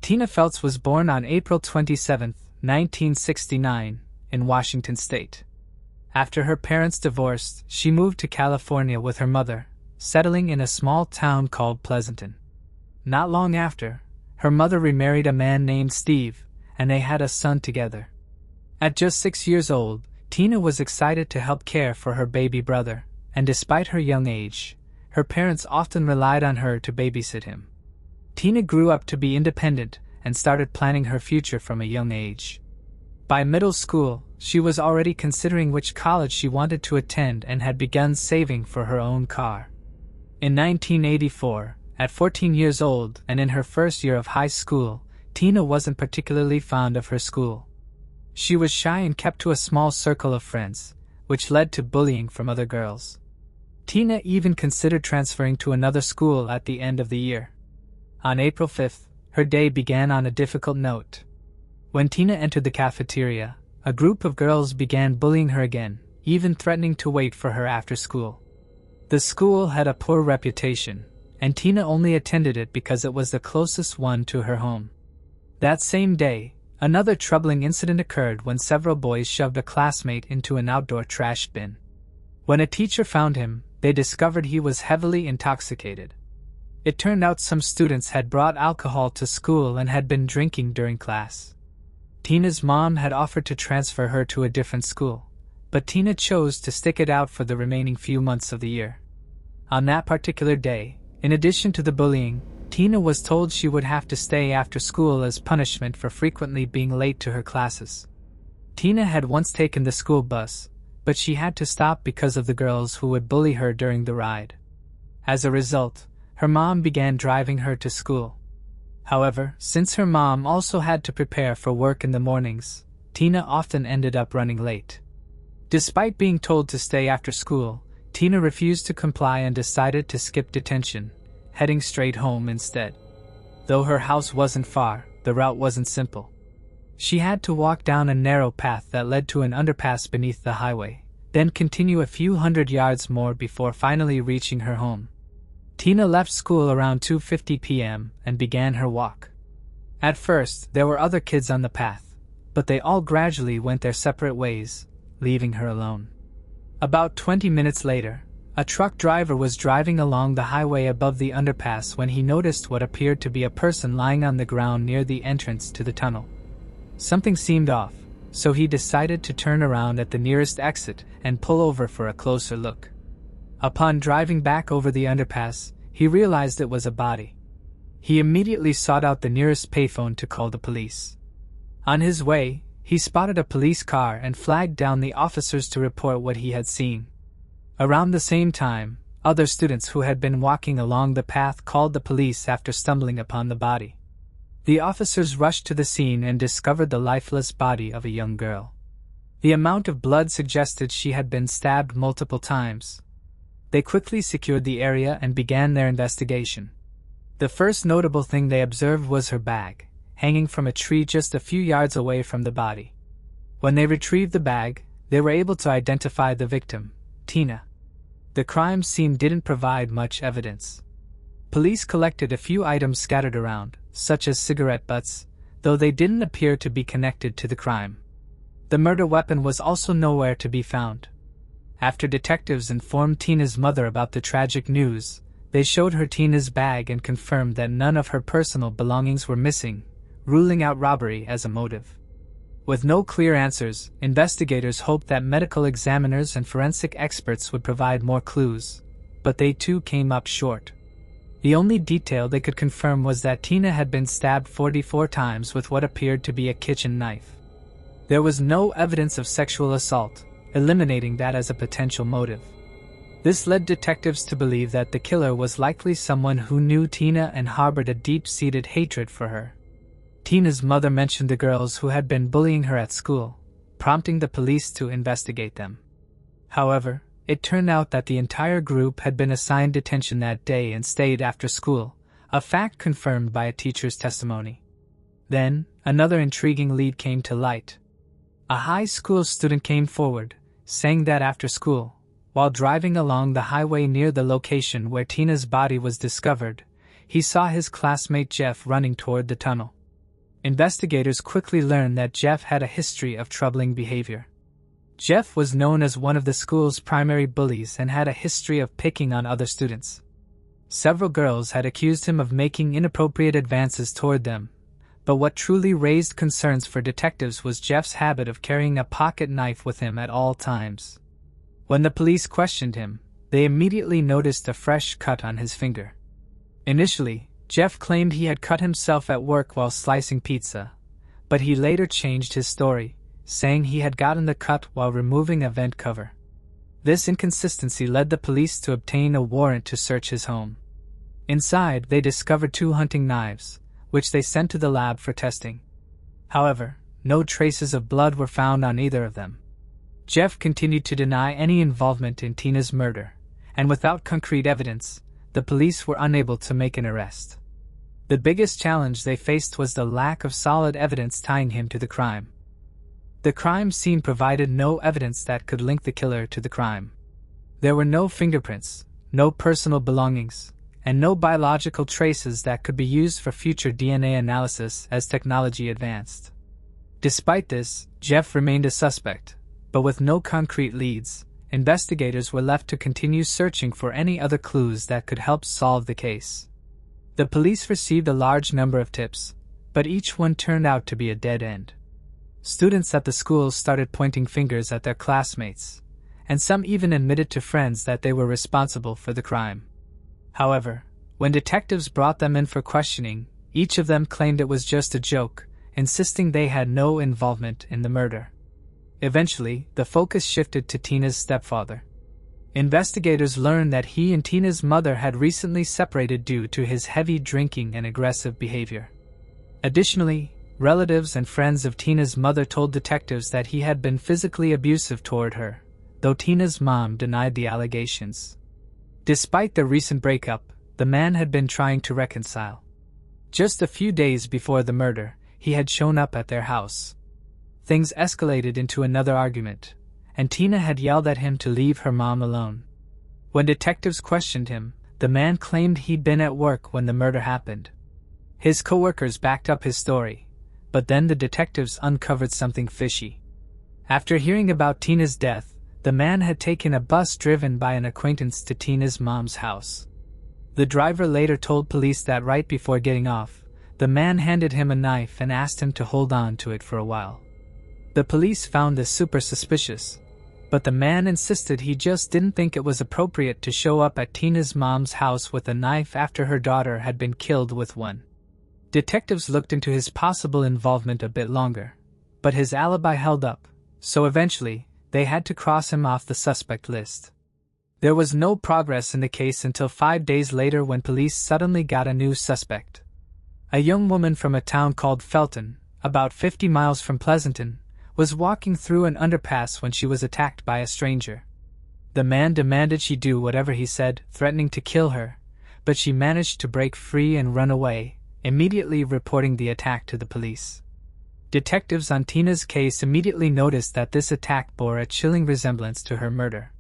Tina Feltz was born on April 27, 1969, in Washington state. After her parents divorced, she moved to California with her mother, settling in a small town called Pleasanton. Not long after, her mother remarried a man named Steve, and they had a son together. At just 6 years old, Tina was excited to help care for her baby brother, and despite her young age, her parents often relied on her to babysit him. Tina grew up to be independent and started planning her future from a young age. By middle school, she was already considering which college she wanted to attend and had begun saving for her own car. In 1984, at 14 years old and in her first year of high school, Tina wasn't particularly fond of her school. She was shy and kept to a small circle of friends, which led to bullying from other girls. Tina even considered transferring to another school at the end of the year. On April 5th, her day began on a difficult note. When Tina entered the cafeteria, a group of girls began bullying her again, even threatening to wait for her after school. The school had a poor reputation, and Tina only attended it because it was the closest one to her home. That same day, another troubling incident occurred when several boys shoved a classmate into an outdoor trash bin. When a teacher found him, they discovered he was heavily intoxicated. It turned out some students had brought alcohol to school and had been drinking during class. Tina's mom had offered to transfer her to a different school, but Tina chose to stick it out for the remaining few months of the year. On that particular day, in addition to the bullying, Tina was told she would have to stay after school as punishment for frequently being late to her classes. Tina had once taken the school bus, but she had to stop because of the girls who would bully her during the ride. As a result, her mom began driving her to school. However, since her mom also had to prepare for work in the mornings, Tina often ended up running late. Despite being told to stay after school, Tina refused to comply and decided to skip detention, heading straight home instead. Though her house wasn't far, the route wasn't simple. She had to walk down a narrow path that led to an underpass beneath the highway, then continue a few hundred yards more before finally reaching her home. Tina left school around 2:50 p.m. and began her walk. At first, there were other kids on the path, but they all gradually went their separate ways, leaving her alone. About 20 minutes later, a truck driver was driving along the highway above the underpass when he noticed what appeared to be a person lying on the ground near the entrance to the tunnel. Something seemed off, so he decided to turn around at the nearest exit and pull over for a closer look. Upon driving back over the underpass, he realized it was a body. He immediately sought out the nearest payphone to call the police. On his way, he spotted a police car and flagged down the officers to report what he had seen. Around the same time, other students who had been walking along the path called the police after stumbling upon the body. The officers rushed to the scene and discovered the lifeless body of a young girl. The amount of blood suggested she had been stabbed multiple times. They quickly secured the area and began their investigation. The first notable thing they observed was her bag, hanging from a tree just a few yards away from the body. When they retrieved the bag, they were able to identify the victim, Tina. The crime scene didn't provide much evidence. Police collected a few items scattered around, such as cigarette butts, though they didn't appear to be connected to the crime. The murder weapon was also nowhere to be found. After detectives informed Tina's mother about the tragic news, they showed her Tina's bag and confirmed that none of her personal belongings were missing, ruling out robbery as a motive. With no clear answers, investigators hoped that medical examiners and forensic experts would provide more clues, but they too came up short. The only detail they could confirm was that Tina had been stabbed 44 times with what appeared to be a kitchen knife. There was no evidence of sexual assault, eliminating that as a potential motive. This led detectives to believe that the killer was likely someone who knew Tina and harbored a deep-seated hatred for her. Tina's mother mentioned the girls who had been bullying her at school, prompting the police to investigate them. However, it turned out that the entire group had been assigned detention that day and stayed after school, a fact confirmed by a teacher's testimony. Then, another intriguing lead came to light. A high school student came forward, saying that after school, while driving along the highway near the location where Tina's body was discovered, he saw his classmate Jeff running toward the tunnel. Investigators quickly learned that Jeff had a history of troubling behavior. Jeff was known as one of the school's primary bullies and had a history of picking on other students. Several girls had accused him of making inappropriate advances toward them, but what truly raised concerns for detectives was Jeff's habit of carrying a pocket knife with him at all times. When the police questioned him, they immediately noticed a fresh cut on his finger. Initially, Jeff claimed he had cut himself at work while slicing pizza, but he later changed his story, saying he had gotten the cut while removing a vent cover. This inconsistency led the police to obtain a warrant to search his home. Inside, they discovered 2 hunting knives, which they sent to the lab for testing. However, no traces of blood were found on either of them. Jeff continued to deny any involvement in Tina's murder, and without concrete evidence, the police were unable to make an arrest. The biggest challenge they faced was the lack of solid evidence tying him to the crime. The crime scene provided no evidence that could link the killer to the crime. There were no fingerprints, no personal belongings, and no biological traces that could be used for future DNA analysis as technology advanced. Despite this, Jeff remained a suspect, but with no concrete leads, investigators were left to continue searching for any other clues that could help solve the case. The police received a large number of tips, but each one turned out to be a dead end. Students at the school started pointing fingers at their classmates, and some even admitted to friends that they were responsible for the crime. However, when detectives brought them in for questioning, each of them claimed it was just a joke, insisting they had no involvement in the murder. Eventually, the focus shifted to Tina's stepfather. Investigators learned that he and Tina's mother had recently separated due to his heavy drinking and aggressive behavior. Additionally, relatives and friends of Tina's mother told detectives that he had been physically abusive toward her, though Tina's mom denied the allegations. Despite their recent breakup, the man had been trying to reconcile. Just a few days before the murder, he had shown up at their house. Things escalated into another argument, and Tina had yelled at him to leave her mom alone. When detectives questioned him, the man claimed he'd been at work when the murder happened. His co-workers backed up his story, but then the detectives uncovered something fishy. After hearing about Tina's death, the man had taken a bus driven by an acquaintance to Tina's mom's house. The driver later told police that right before getting off, the man handed him a knife and asked him to hold on to it for a while. The police found this super suspicious, but the man insisted he just didn't think it was appropriate to show up at Tina's mom's house with a knife after her daughter had been killed with one. Detectives looked into his possible involvement a bit longer, but his alibi held up, so eventually, they had to cross him off the suspect list. There was no progress in the case until 5 days later when police suddenly got a new suspect. A young woman from a town called Felton, about 50 miles from Pleasanton, was walking through an underpass when she was attacked by a stranger. The man demanded she do whatever he said, threatening to kill her, but she managed to break free and run away, immediately reporting the attack to the police. Detectives on Tina's case immediately noticed that this attack bore a chilling resemblance to her murder.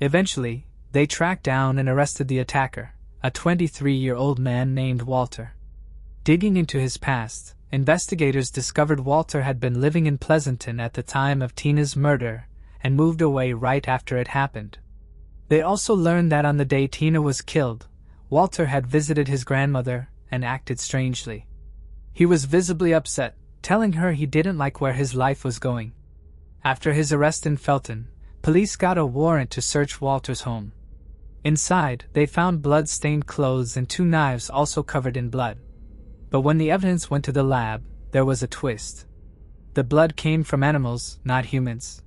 Eventually, they tracked down and arrested the attacker, a 23-year-old man named Walter. Digging into his past, investigators discovered Walter had been living in Pleasanton at the time of Tina's murder and moved away right after it happened. They also learned that on the day Tina was killed, Walter had visited his grandmother and acted strangely. He was visibly upset, telling her he didn't like where his life was going. After his arrest in Felton, police got a warrant to search Walter's home. Inside, they found blood-stained clothes and 2 knives also covered in blood. But when the evidence went to the lab, there was a twist. The blood came from animals, not humans.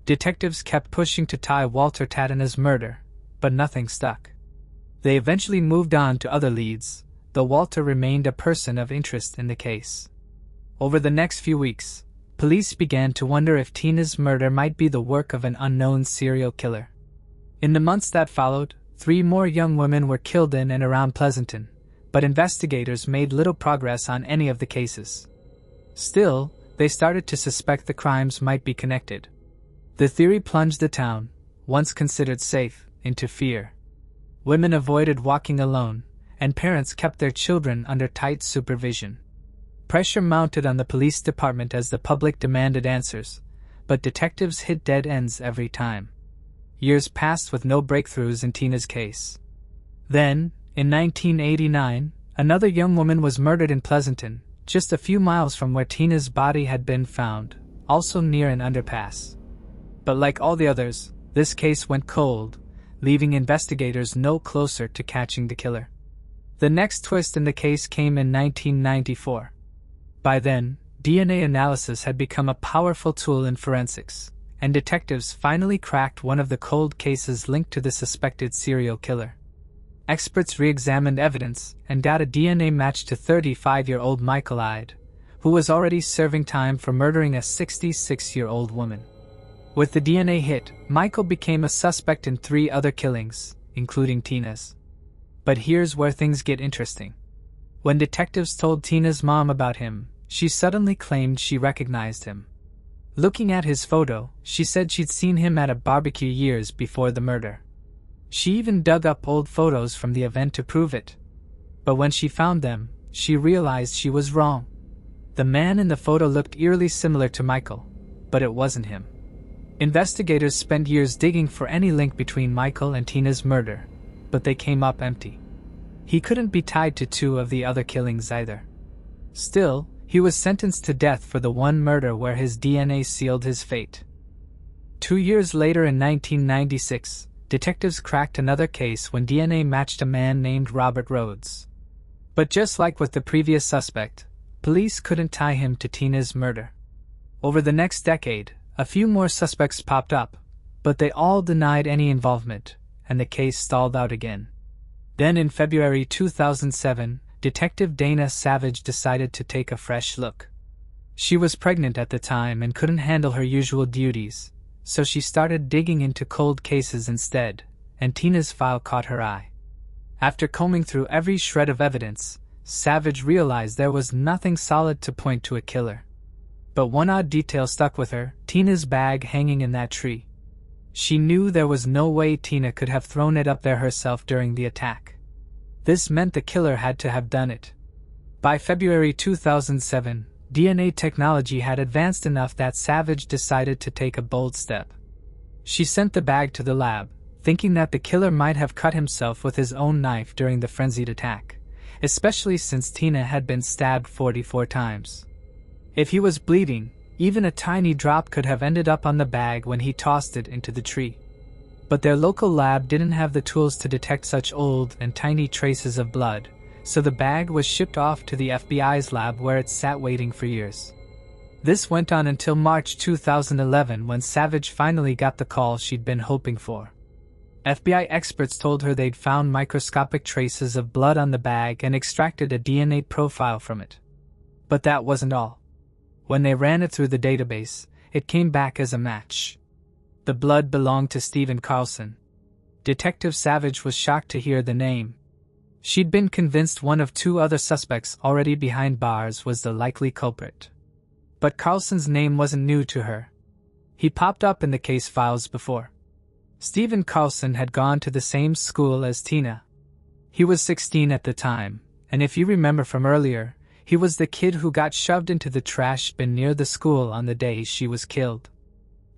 Detectives kept pushing to tie Walter to Tina's murder, but nothing stuck. They eventually moved on to other leads, though Walter remained a person of interest in the case. Over the next few weeks, police began to wonder if Tina's murder might be the work of an unknown serial killer. In the months that followed, 3 more young women were killed in and around Pleasanton, but investigators made little progress on any of the cases. Still, they started to suspect the crimes might be connected. The theory plunged the town, once considered safe, into fear. Women avoided walking alone, and parents kept their children under tight supervision. Pressure mounted on the police department as the public demanded answers, but detectives hit dead ends every time. Years passed with no breakthroughs in Tina's case. Then, in 1989, another young woman was murdered in Pleasanton, just a few miles from where Tina's body had been found, also near an underpass. But like all the others, this case went cold, leaving investigators no closer to catching the killer. The next twist in the case came in 1994. By then, DNA analysis had become a powerful tool in forensics, and detectives finally cracked one of the cold cases linked to the suspected serial killer. Experts re-examined evidence and got a DNA match to 35-year-old Michael Ide, who was already serving time for murdering a 66-year-old woman. With the DNA hit, Michael became a suspect in 3 other killings, including Tina's. But here's where things get interesting. When detectives told Tina's mom about him, she suddenly claimed she recognized him. Looking at his photo, she said she'd seen him at a barbecue years before the murder. She even dug up old photos from the event to prove it. But when she found them, she realized she was wrong. The man in the photo looked eerily similar to Michael, but it wasn't him. Investigators spent years digging for any link between Michael and Tina's murder, but they came up empty. He couldn't be tied to 2 of the other killings either. Still, he was sentenced to death for the one murder where his DNA sealed his fate. 2 years later in 1996, detectives cracked another case when DNA matched a man named Robert Rhodes. But just like with the previous suspect, police couldn't tie him to Tina's murder. Over the next decade, a few more suspects popped up, but they all denied any involvement, and the case stalled out again. Then in February 2007, Detective Dana Savage decided to take a fresh look. She was pregnant at the time and couldn't handle her usual duties, so she started digging into cold cases instead, and Tina's file caught her eye. After combing through every shred of evidence, Savage realized there was nothing solid to point to a killer. But one odd detail stuck with her: Tina's bag hanging in that tree. She knew there was no way Tina could have thrown it up there herself during the attack. This meant the killer had to have done it. By February 2007, DNA technology had advanced enough that Savage decided to take a bold step. She sent the bag to the lab, thinking that the killer might have cut himself with his own knife during the frenzied attack, especially since Tina had been stabbed 44 times. If he was bleeding, even a tiny drop could have ended up on the bag when he tossed it into the tree. But their local lab didn't have the tools to detect such old and tiny traces of blood, so the bag was shipped off to the FBI's lab where it sat waiting for years. This went on until March 2011 when Savage finally got the call she'd been hoping for. FBI experts told her they'd found microscopic traces of blood on the bag and extracted a DNA profile from it. But that wasn't all. When they ran it through the database, it came back as a match. The blood belonged to Stephen Carlson. Detective Savage was shocked to hear the name. She'd been convinced one of 2 other suspects already behind bars was the likely culprit. But Carlson's name wasn't new to her. He popped up in the case files before. Stephen Carlson had gone to the same school as Tina. He was 16 at the time, and if you remember from earlier, he was the kid who got shoved into the trash bin near the school on the day she was killed.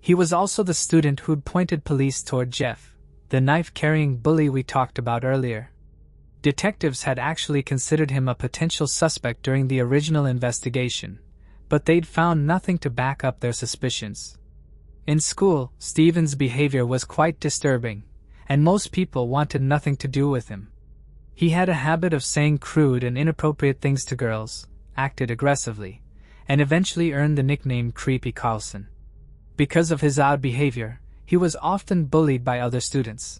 He was also the student who'd pointed police toward Jeff, the knife-carrying bully we talked about earlier. Detectives had actually considered him a potential suspect during the original investigation, but they'd found nothing to back up their suspicions. In school, Stephen's behavior was quite disturbing, and most people wanted nothing to do with him. He had a habit of saying crude and inappropriate things to girls, acted aggressively, and eventually earned the nickname Creepy Carlson. Because of his odd behavior, he was often bullied by other students.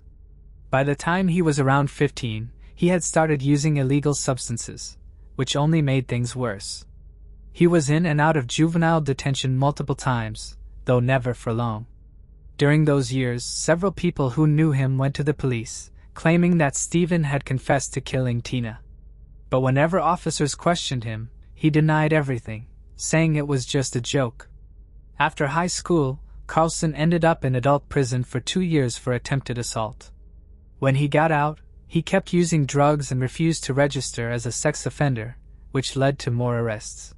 By the time he was around 15, he had started using illegal substances, which only made things worse. He was in and out of juvenile detention multiple times, though never for long. During those years, several people who knew him went to the police, claiming that Stephen had confessed to killing Tina. But whenever officers questioned him, he denied everything, saying it was just a joke. After high school, Carlson ended up in adult prison for 2 years for attempted assault. When he got out, he kept using drugs and refused to register as a sex offender, which led to more arrests.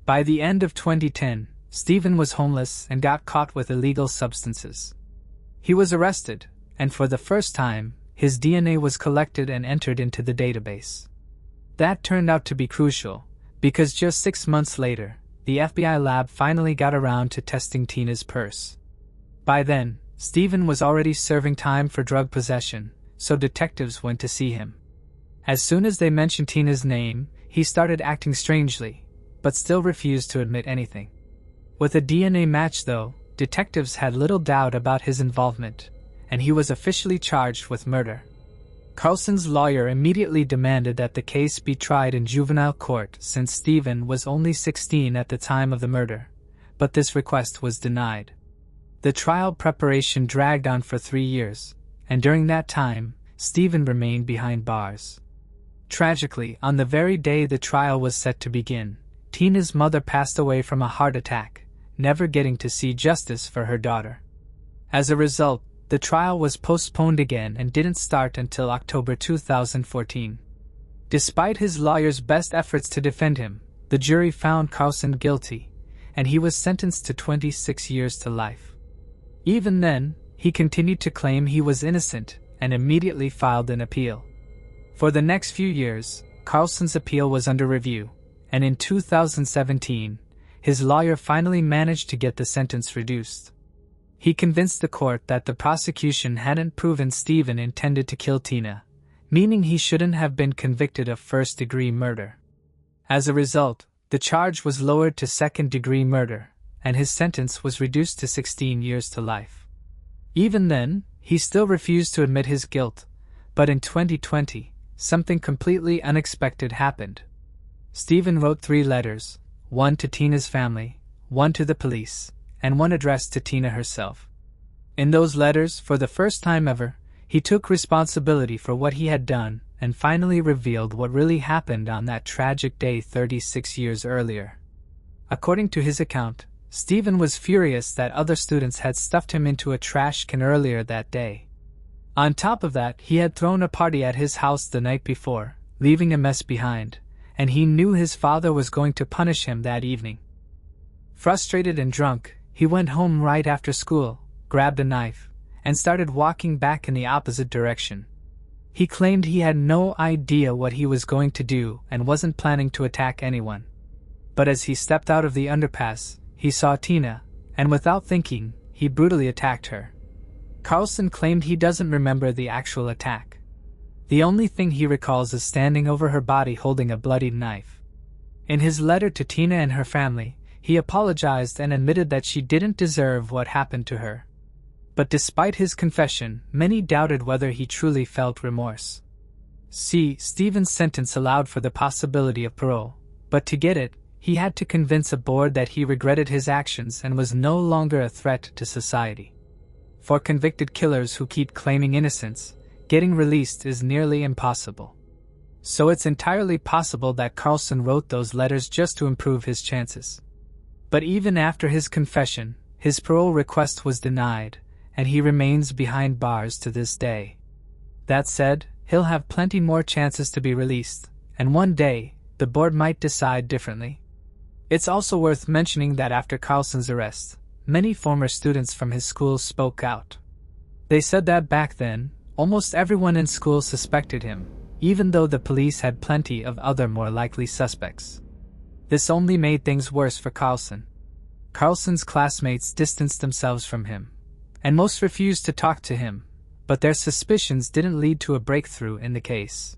By the end of 2010, Stephen was homeless and got caught with illegal substances. He was arrested, and for the first time, his DNA was collected and entered into the database. That turned out to be crucial, because just 6 months later, the FBI lab finally got around to testing Tina's purse. By then, Stephen was already serving time for drug possession, so detectives went to see him. As soon as they mentioned Tina's name, he started acting strangely, but still refused to admit anything. With a DNA match though, detectives had little doubt about his involvement, and he was officially charged with murder. Carlson's lawyer immediately demanded that the case be tried in juvenile court since Stephen was only 16 at the time of the murder, but this request was denied. The trial preparation dragged on for 3 years, and during that time, Stephen remained behind bars. Tragically, on the very day the trial was set to begin, Tina's mother passed away from a heart attack, never getting to see justice for her daughter. As a result, the trial was postponed again and didn't start until October 2014. Despite his lawyer's best efforts to defend him, the jury found Carlson guilty, and he was sentenced to 26 years to life. Even then, he continued to claim he was innocent and immediately filed an appeal. For the next few years, Carlson's appeal was under review, and in 2017, his lawyer finally managed to get the sentence reduced. He convinced the court that the prosecution hadn't proven Stephen intended to kill Tina, meaning he shouldn't have been convicted of first-degree murder. As a result, the charge was lowered to second-degree murder, and his sentence was reduced to 16 years to life. Even then, he still refused to admit his guilt, but in 2020, something completely unexpected happened. Stephen wrote 3 letters, one to Tina's family, one to the police, and one addressed to Tina herself. In those letters, for the first time ever, he took responsibility for what he had done and finally revealed what really happened on that tragic day 36 years earlier. According to his account, Stephen was furious that other students had stuffed him into a trash can earlier that day. On top of that, he had thrown a party at his house the night before, leaving a mess behind, and he knew his father was going to punish him that evening. Frustrated and drunk, he went home right after school, grabbed a knife, and started walking back in the opposite direction. He claimed he had no idea what he was going to do and wasn't planning to attack anyone. But as he stepped out of the underpass, he saw Tina, and without thinking, he brutally attacked her. Carlson claimed he doesn't remember the actual attack. The only thing he recalls is standing over her body holding a bloodied knife. In his letter to Tina and her family, he apologized and admitted that she didn't deserve what happened to her. But despite his confession, many doubted whether he truly felt remorse. See, Stephen's sentence allowed for the possibility of parole, but to get it, he had to convince a board that he regretted his actions and was no longer a threat to society. For convicted killers who keep claiming innocence, getting released is nearly impossible. So it's entirely possible that Carlson wrote those letters just to improve his chances. But even after his confession, his parole request was denied, and he remains behind bars to this day. That said, he'll have plenty more chances to be released, and one day, the board might decide differently. It's also worth mentioning that after Carlson's arrest, many former students from his school spoke out. They said that back then, almost everyone in school suspected him, even though the police had plenty of other more likely suspects. This only made things worse for Carlson. Carlson's classmates distanced themselves from him, and most refused to talk to him, but their suspicions didn't lead to a breakthrough in the case.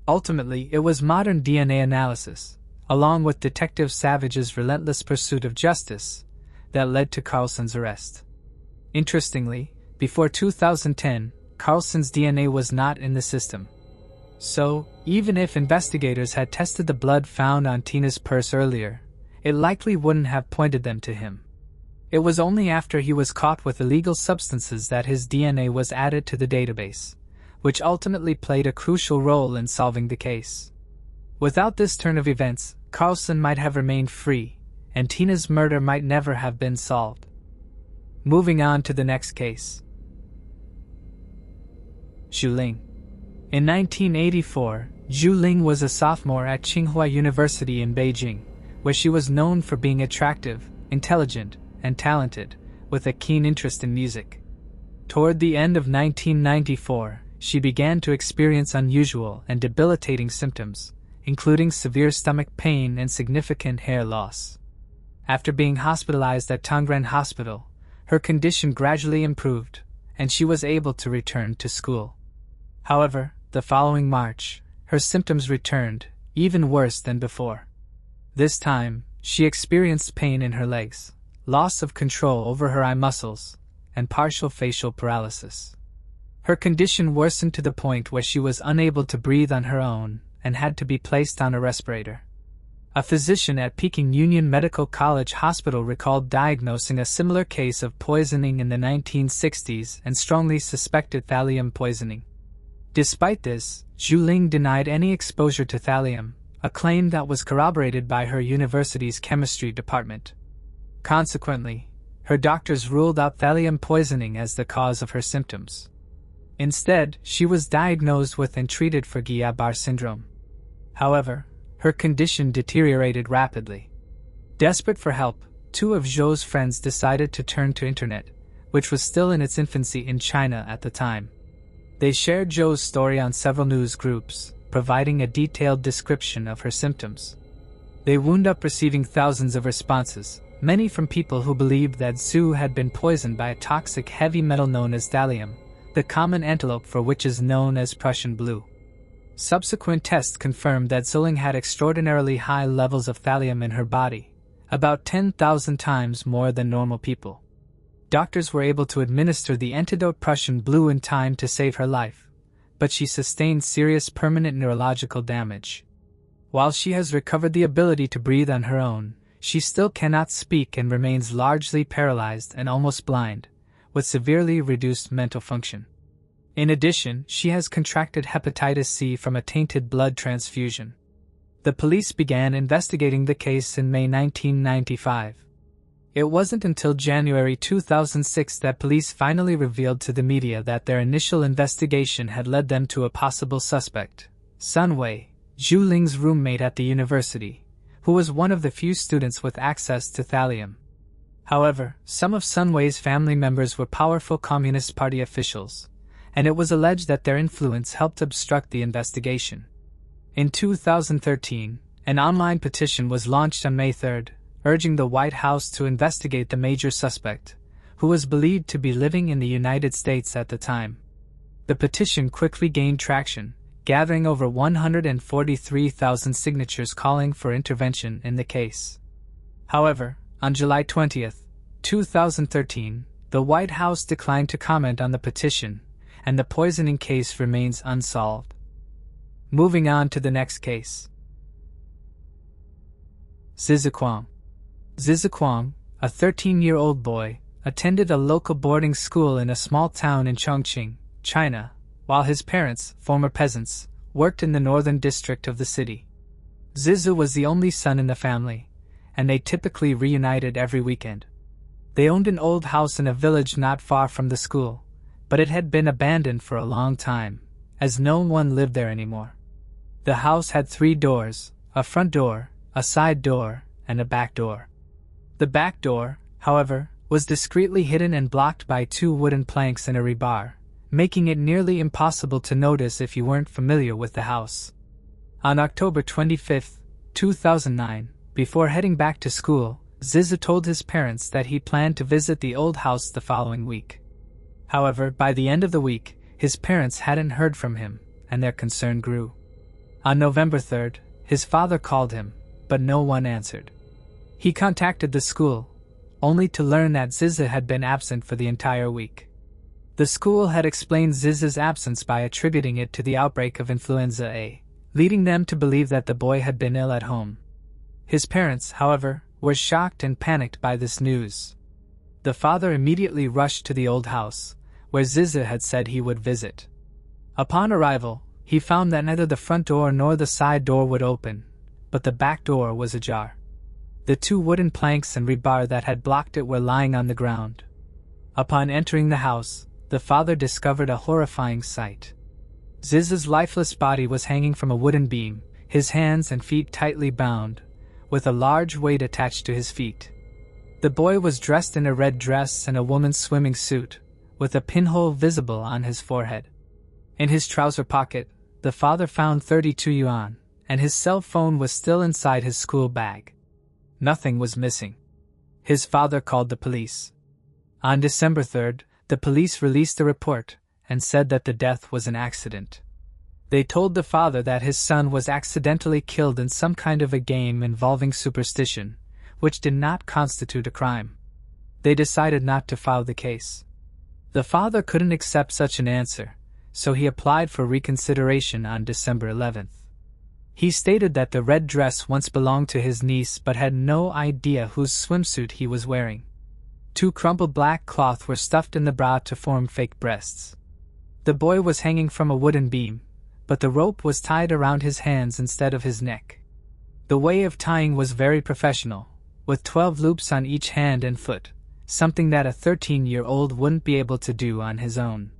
Ultimately, it was modern DNA analysis, along with Detective Savage's relentless pursuit of justice, that led to Carlson's arrest. Interestingly, before 2010, Carlson's DNA was not in the system. So, even if investigators had tested the blood found on Tina's purse earlier, it likely wouldn't have pointed them to him. It was only after he was caught with illegal substances that his DNA was added to the database, which ultimately played a crucial role in solving the case. Without this turn of events, Carlson might have remained free, and Tina's murder might never have been solved. Moving on to the next case. Zhu Ling. In 1984, Zhu Ling was a sophomore at Tsinghua University in Beijing, where she was known for being attractive, intelligent, and talented, with a keen interest in music. Toward the end of 1994, she began to experience unusual and debilitating symptoms, including severe stomach pain and significant hair loss. After being hospitalized at Tongren Hospital, her condition gradually improved, and she was able to return to school. However, the following March, her symptoms returned, even worse than before. This time, she experienced pain in her legs, loss of control over her eye muscles, and partial facial paralysis. Her condition worsened to the point where she was unable to breathe on her own and had to be placed on a respirator. A physician at Peking Union Medical College Hospital recalled diagnosing a similar case of poisoning in the 1960s and strongly suspected thallium poisoning. Despite this, Zhu Ling denied any exposure to thallium, a claim that was corroborated by her university's chemistry department. Consequently, her doctors ruled out thallium poisoning as the cause of her symptoms. Instead, she was diagnosed with and treated for Guillain-Barré syndrome. However, her condition deteriorated rapidly. Desperate for help, two of Zhou's friends decided to turn to internet, which was still in its infancy in China at the time. They shared Zhou's story on several news groups, providing a detailed description of her symptoms. They wound up receiving thousands of responses, many from people who believed that Zhu had been poisoned by a toxic heavy metal known as thallium, the common antelope for which is known as Prussian blue. Subsequent tests confirmed that Zhu Ling had extraordinarily high levels of thallium in her body, about 10,000 times more than normal people. Doctors were able to administer the antidote Prussian blue in time to save her life, but she sustained serious permanent neurological damage. While she has recovered the ability to breathe on her own, she still cannot speak and remains largely paralyzed and almost blind, with severely reduced mental function. In addition, she has contracted hepatitis C from a tainted blood transfusion. The police began investigating the case in May 1995. It wasn't until January 2006 that police finally revealed to the media that their initial investigation had led them to a possible suspect, Sun Wei, Zhu Ling's roommate at the university, who was one of the few students with access to thallium. However, some of Sun Wei's family members were powerful Communist Party officials, and it was alleged that their influence helped obstruct the investigation. In 2013, an online petition was launched on May 3, urging the White House to investigate the major suspect, who was believed to be living in the United States at the time. The petition quickly gained traction, gathering over 143,000 signatures calling for intervention in the case. However, on July 20, 2013, the White House declined to comment on the petition, and the poisoning case remains unsolved. Moving on to the next case. Zizukang. Zizukang, a 13-year-old boy, attended a local boarding school in a small town in Chongqing, China, while his parents, former peasants, worked in the northern district of the city. Zizu was the only son in the family, and they typically reunited every weekend. They owned an old house in a village not far from the school, but it had been abandoned for a long time, as no one lived there anymore. The house had 3 doors, a front door, a side door, and a back door. The back door, however, was discreetly hidden and blocked by 2 wooden planks and a rebar, making it nearly impossible to notice if you weren't familiar with the house. On October 25, 2009, before heading back to school, Zizu told his parents that he planned to visit the old house the following week. However, by the end of the week, his parents hadn't heard from him, and their concern grew. On November 3, his father called him, but no one answered. He contacted the school, only to learn that Zizu had been absent for the entire week. The school had explained Zizu's absence by attributing it to the outbreak of influenza A, leading them to believe that the boy had been ill at home. His parents, however, were shocked and panicked by this news. The father immediately rushed to the old house, where Zizu had said he would visit. Upon arrival, he found that neither the front door nor the side door would open, but the back door was ajar. The 2 wooden planks and rebar that had blocked it were lying on the ground. Upon entering the house, the father discovered a horrifying sight. Zizu's lifeless body was hanging from a wooden beam, his hands and feet tightly bound, with a large weight attached to his feet. The boy was dressed in a red dress and a woman's swimming suit, with a pinhole visible on his forehead. In his trouser pocket, the father found 32 yuan, and his cell phone was still inside his school bag. Nothing was missing. His father called the police. On December 3rd, the police released a report and said that the death was an accident. They told the father that his son was accidentally killed in some kind of a game involving superstition, which did not constitute a crime. They decided not to file the case. The father couldn't accept such an answer, so he applied for reconsideration on December 11th. He stated that the red dress once belonged to his niece but had no idea whose swimsuit he was wearing. 2 crumpled black cloth were stuffed in the bra to form fake breasts. The boy was hanging from a wooden beam, but the rope was tied around his hands instead of his neck. The way of tying was very professional, with 12 loops on each hand and foot, something that a 13-year-old wouldn't be able to do on his own.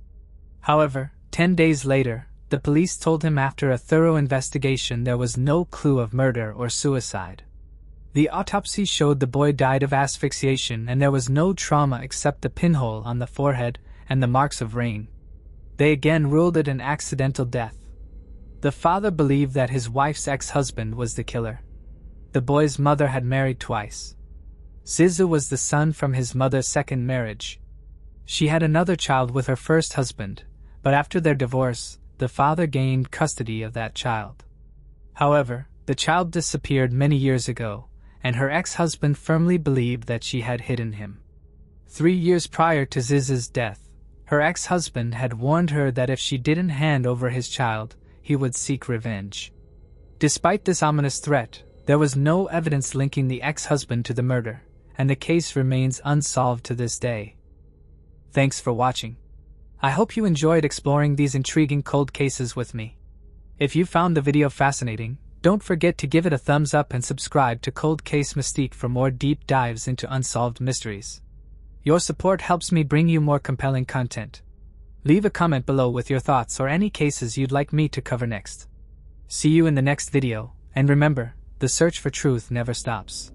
However, 10 days later, the police told him after a thorough investigation there was no clue of murder or suicide. The autopsy showed the boy died of asphyxiation and there was no trauma except the pinhole on the forehead and the marks of rain. They again ruled it an accidental death. The father believed that his wife's ex-husband was the killer. The boy's mother had married twice. Zizu was the son from his mother's second marriage. She had another child with her first husband, but after their divorce, the father gained custody of that child. However, the child disappeared many years ago, and her ex-husband firmly believed that she had hidden him. 3 years prior to Zizu's death, her ex-husband had warned her that if she didn't hand over his child, he would seek revenge. Despite this ominous threat, there was no evidence linking the ex-husband to the murder, and the case remains unsolved to this day. Thanks for watching. I hope you enjoyed exploring these intriguing cold cases with me. If you found the video fascinating, don't forget to give it a thumbs up and subscribe to Cold Case Mystique for more deep dives into unsolved mysteries. Your support helps me bring you more compelling content. Leave a comment below with your thoughts or any cases you'd like me to cover next. See you in the next video, and remember, the search for truth never stops.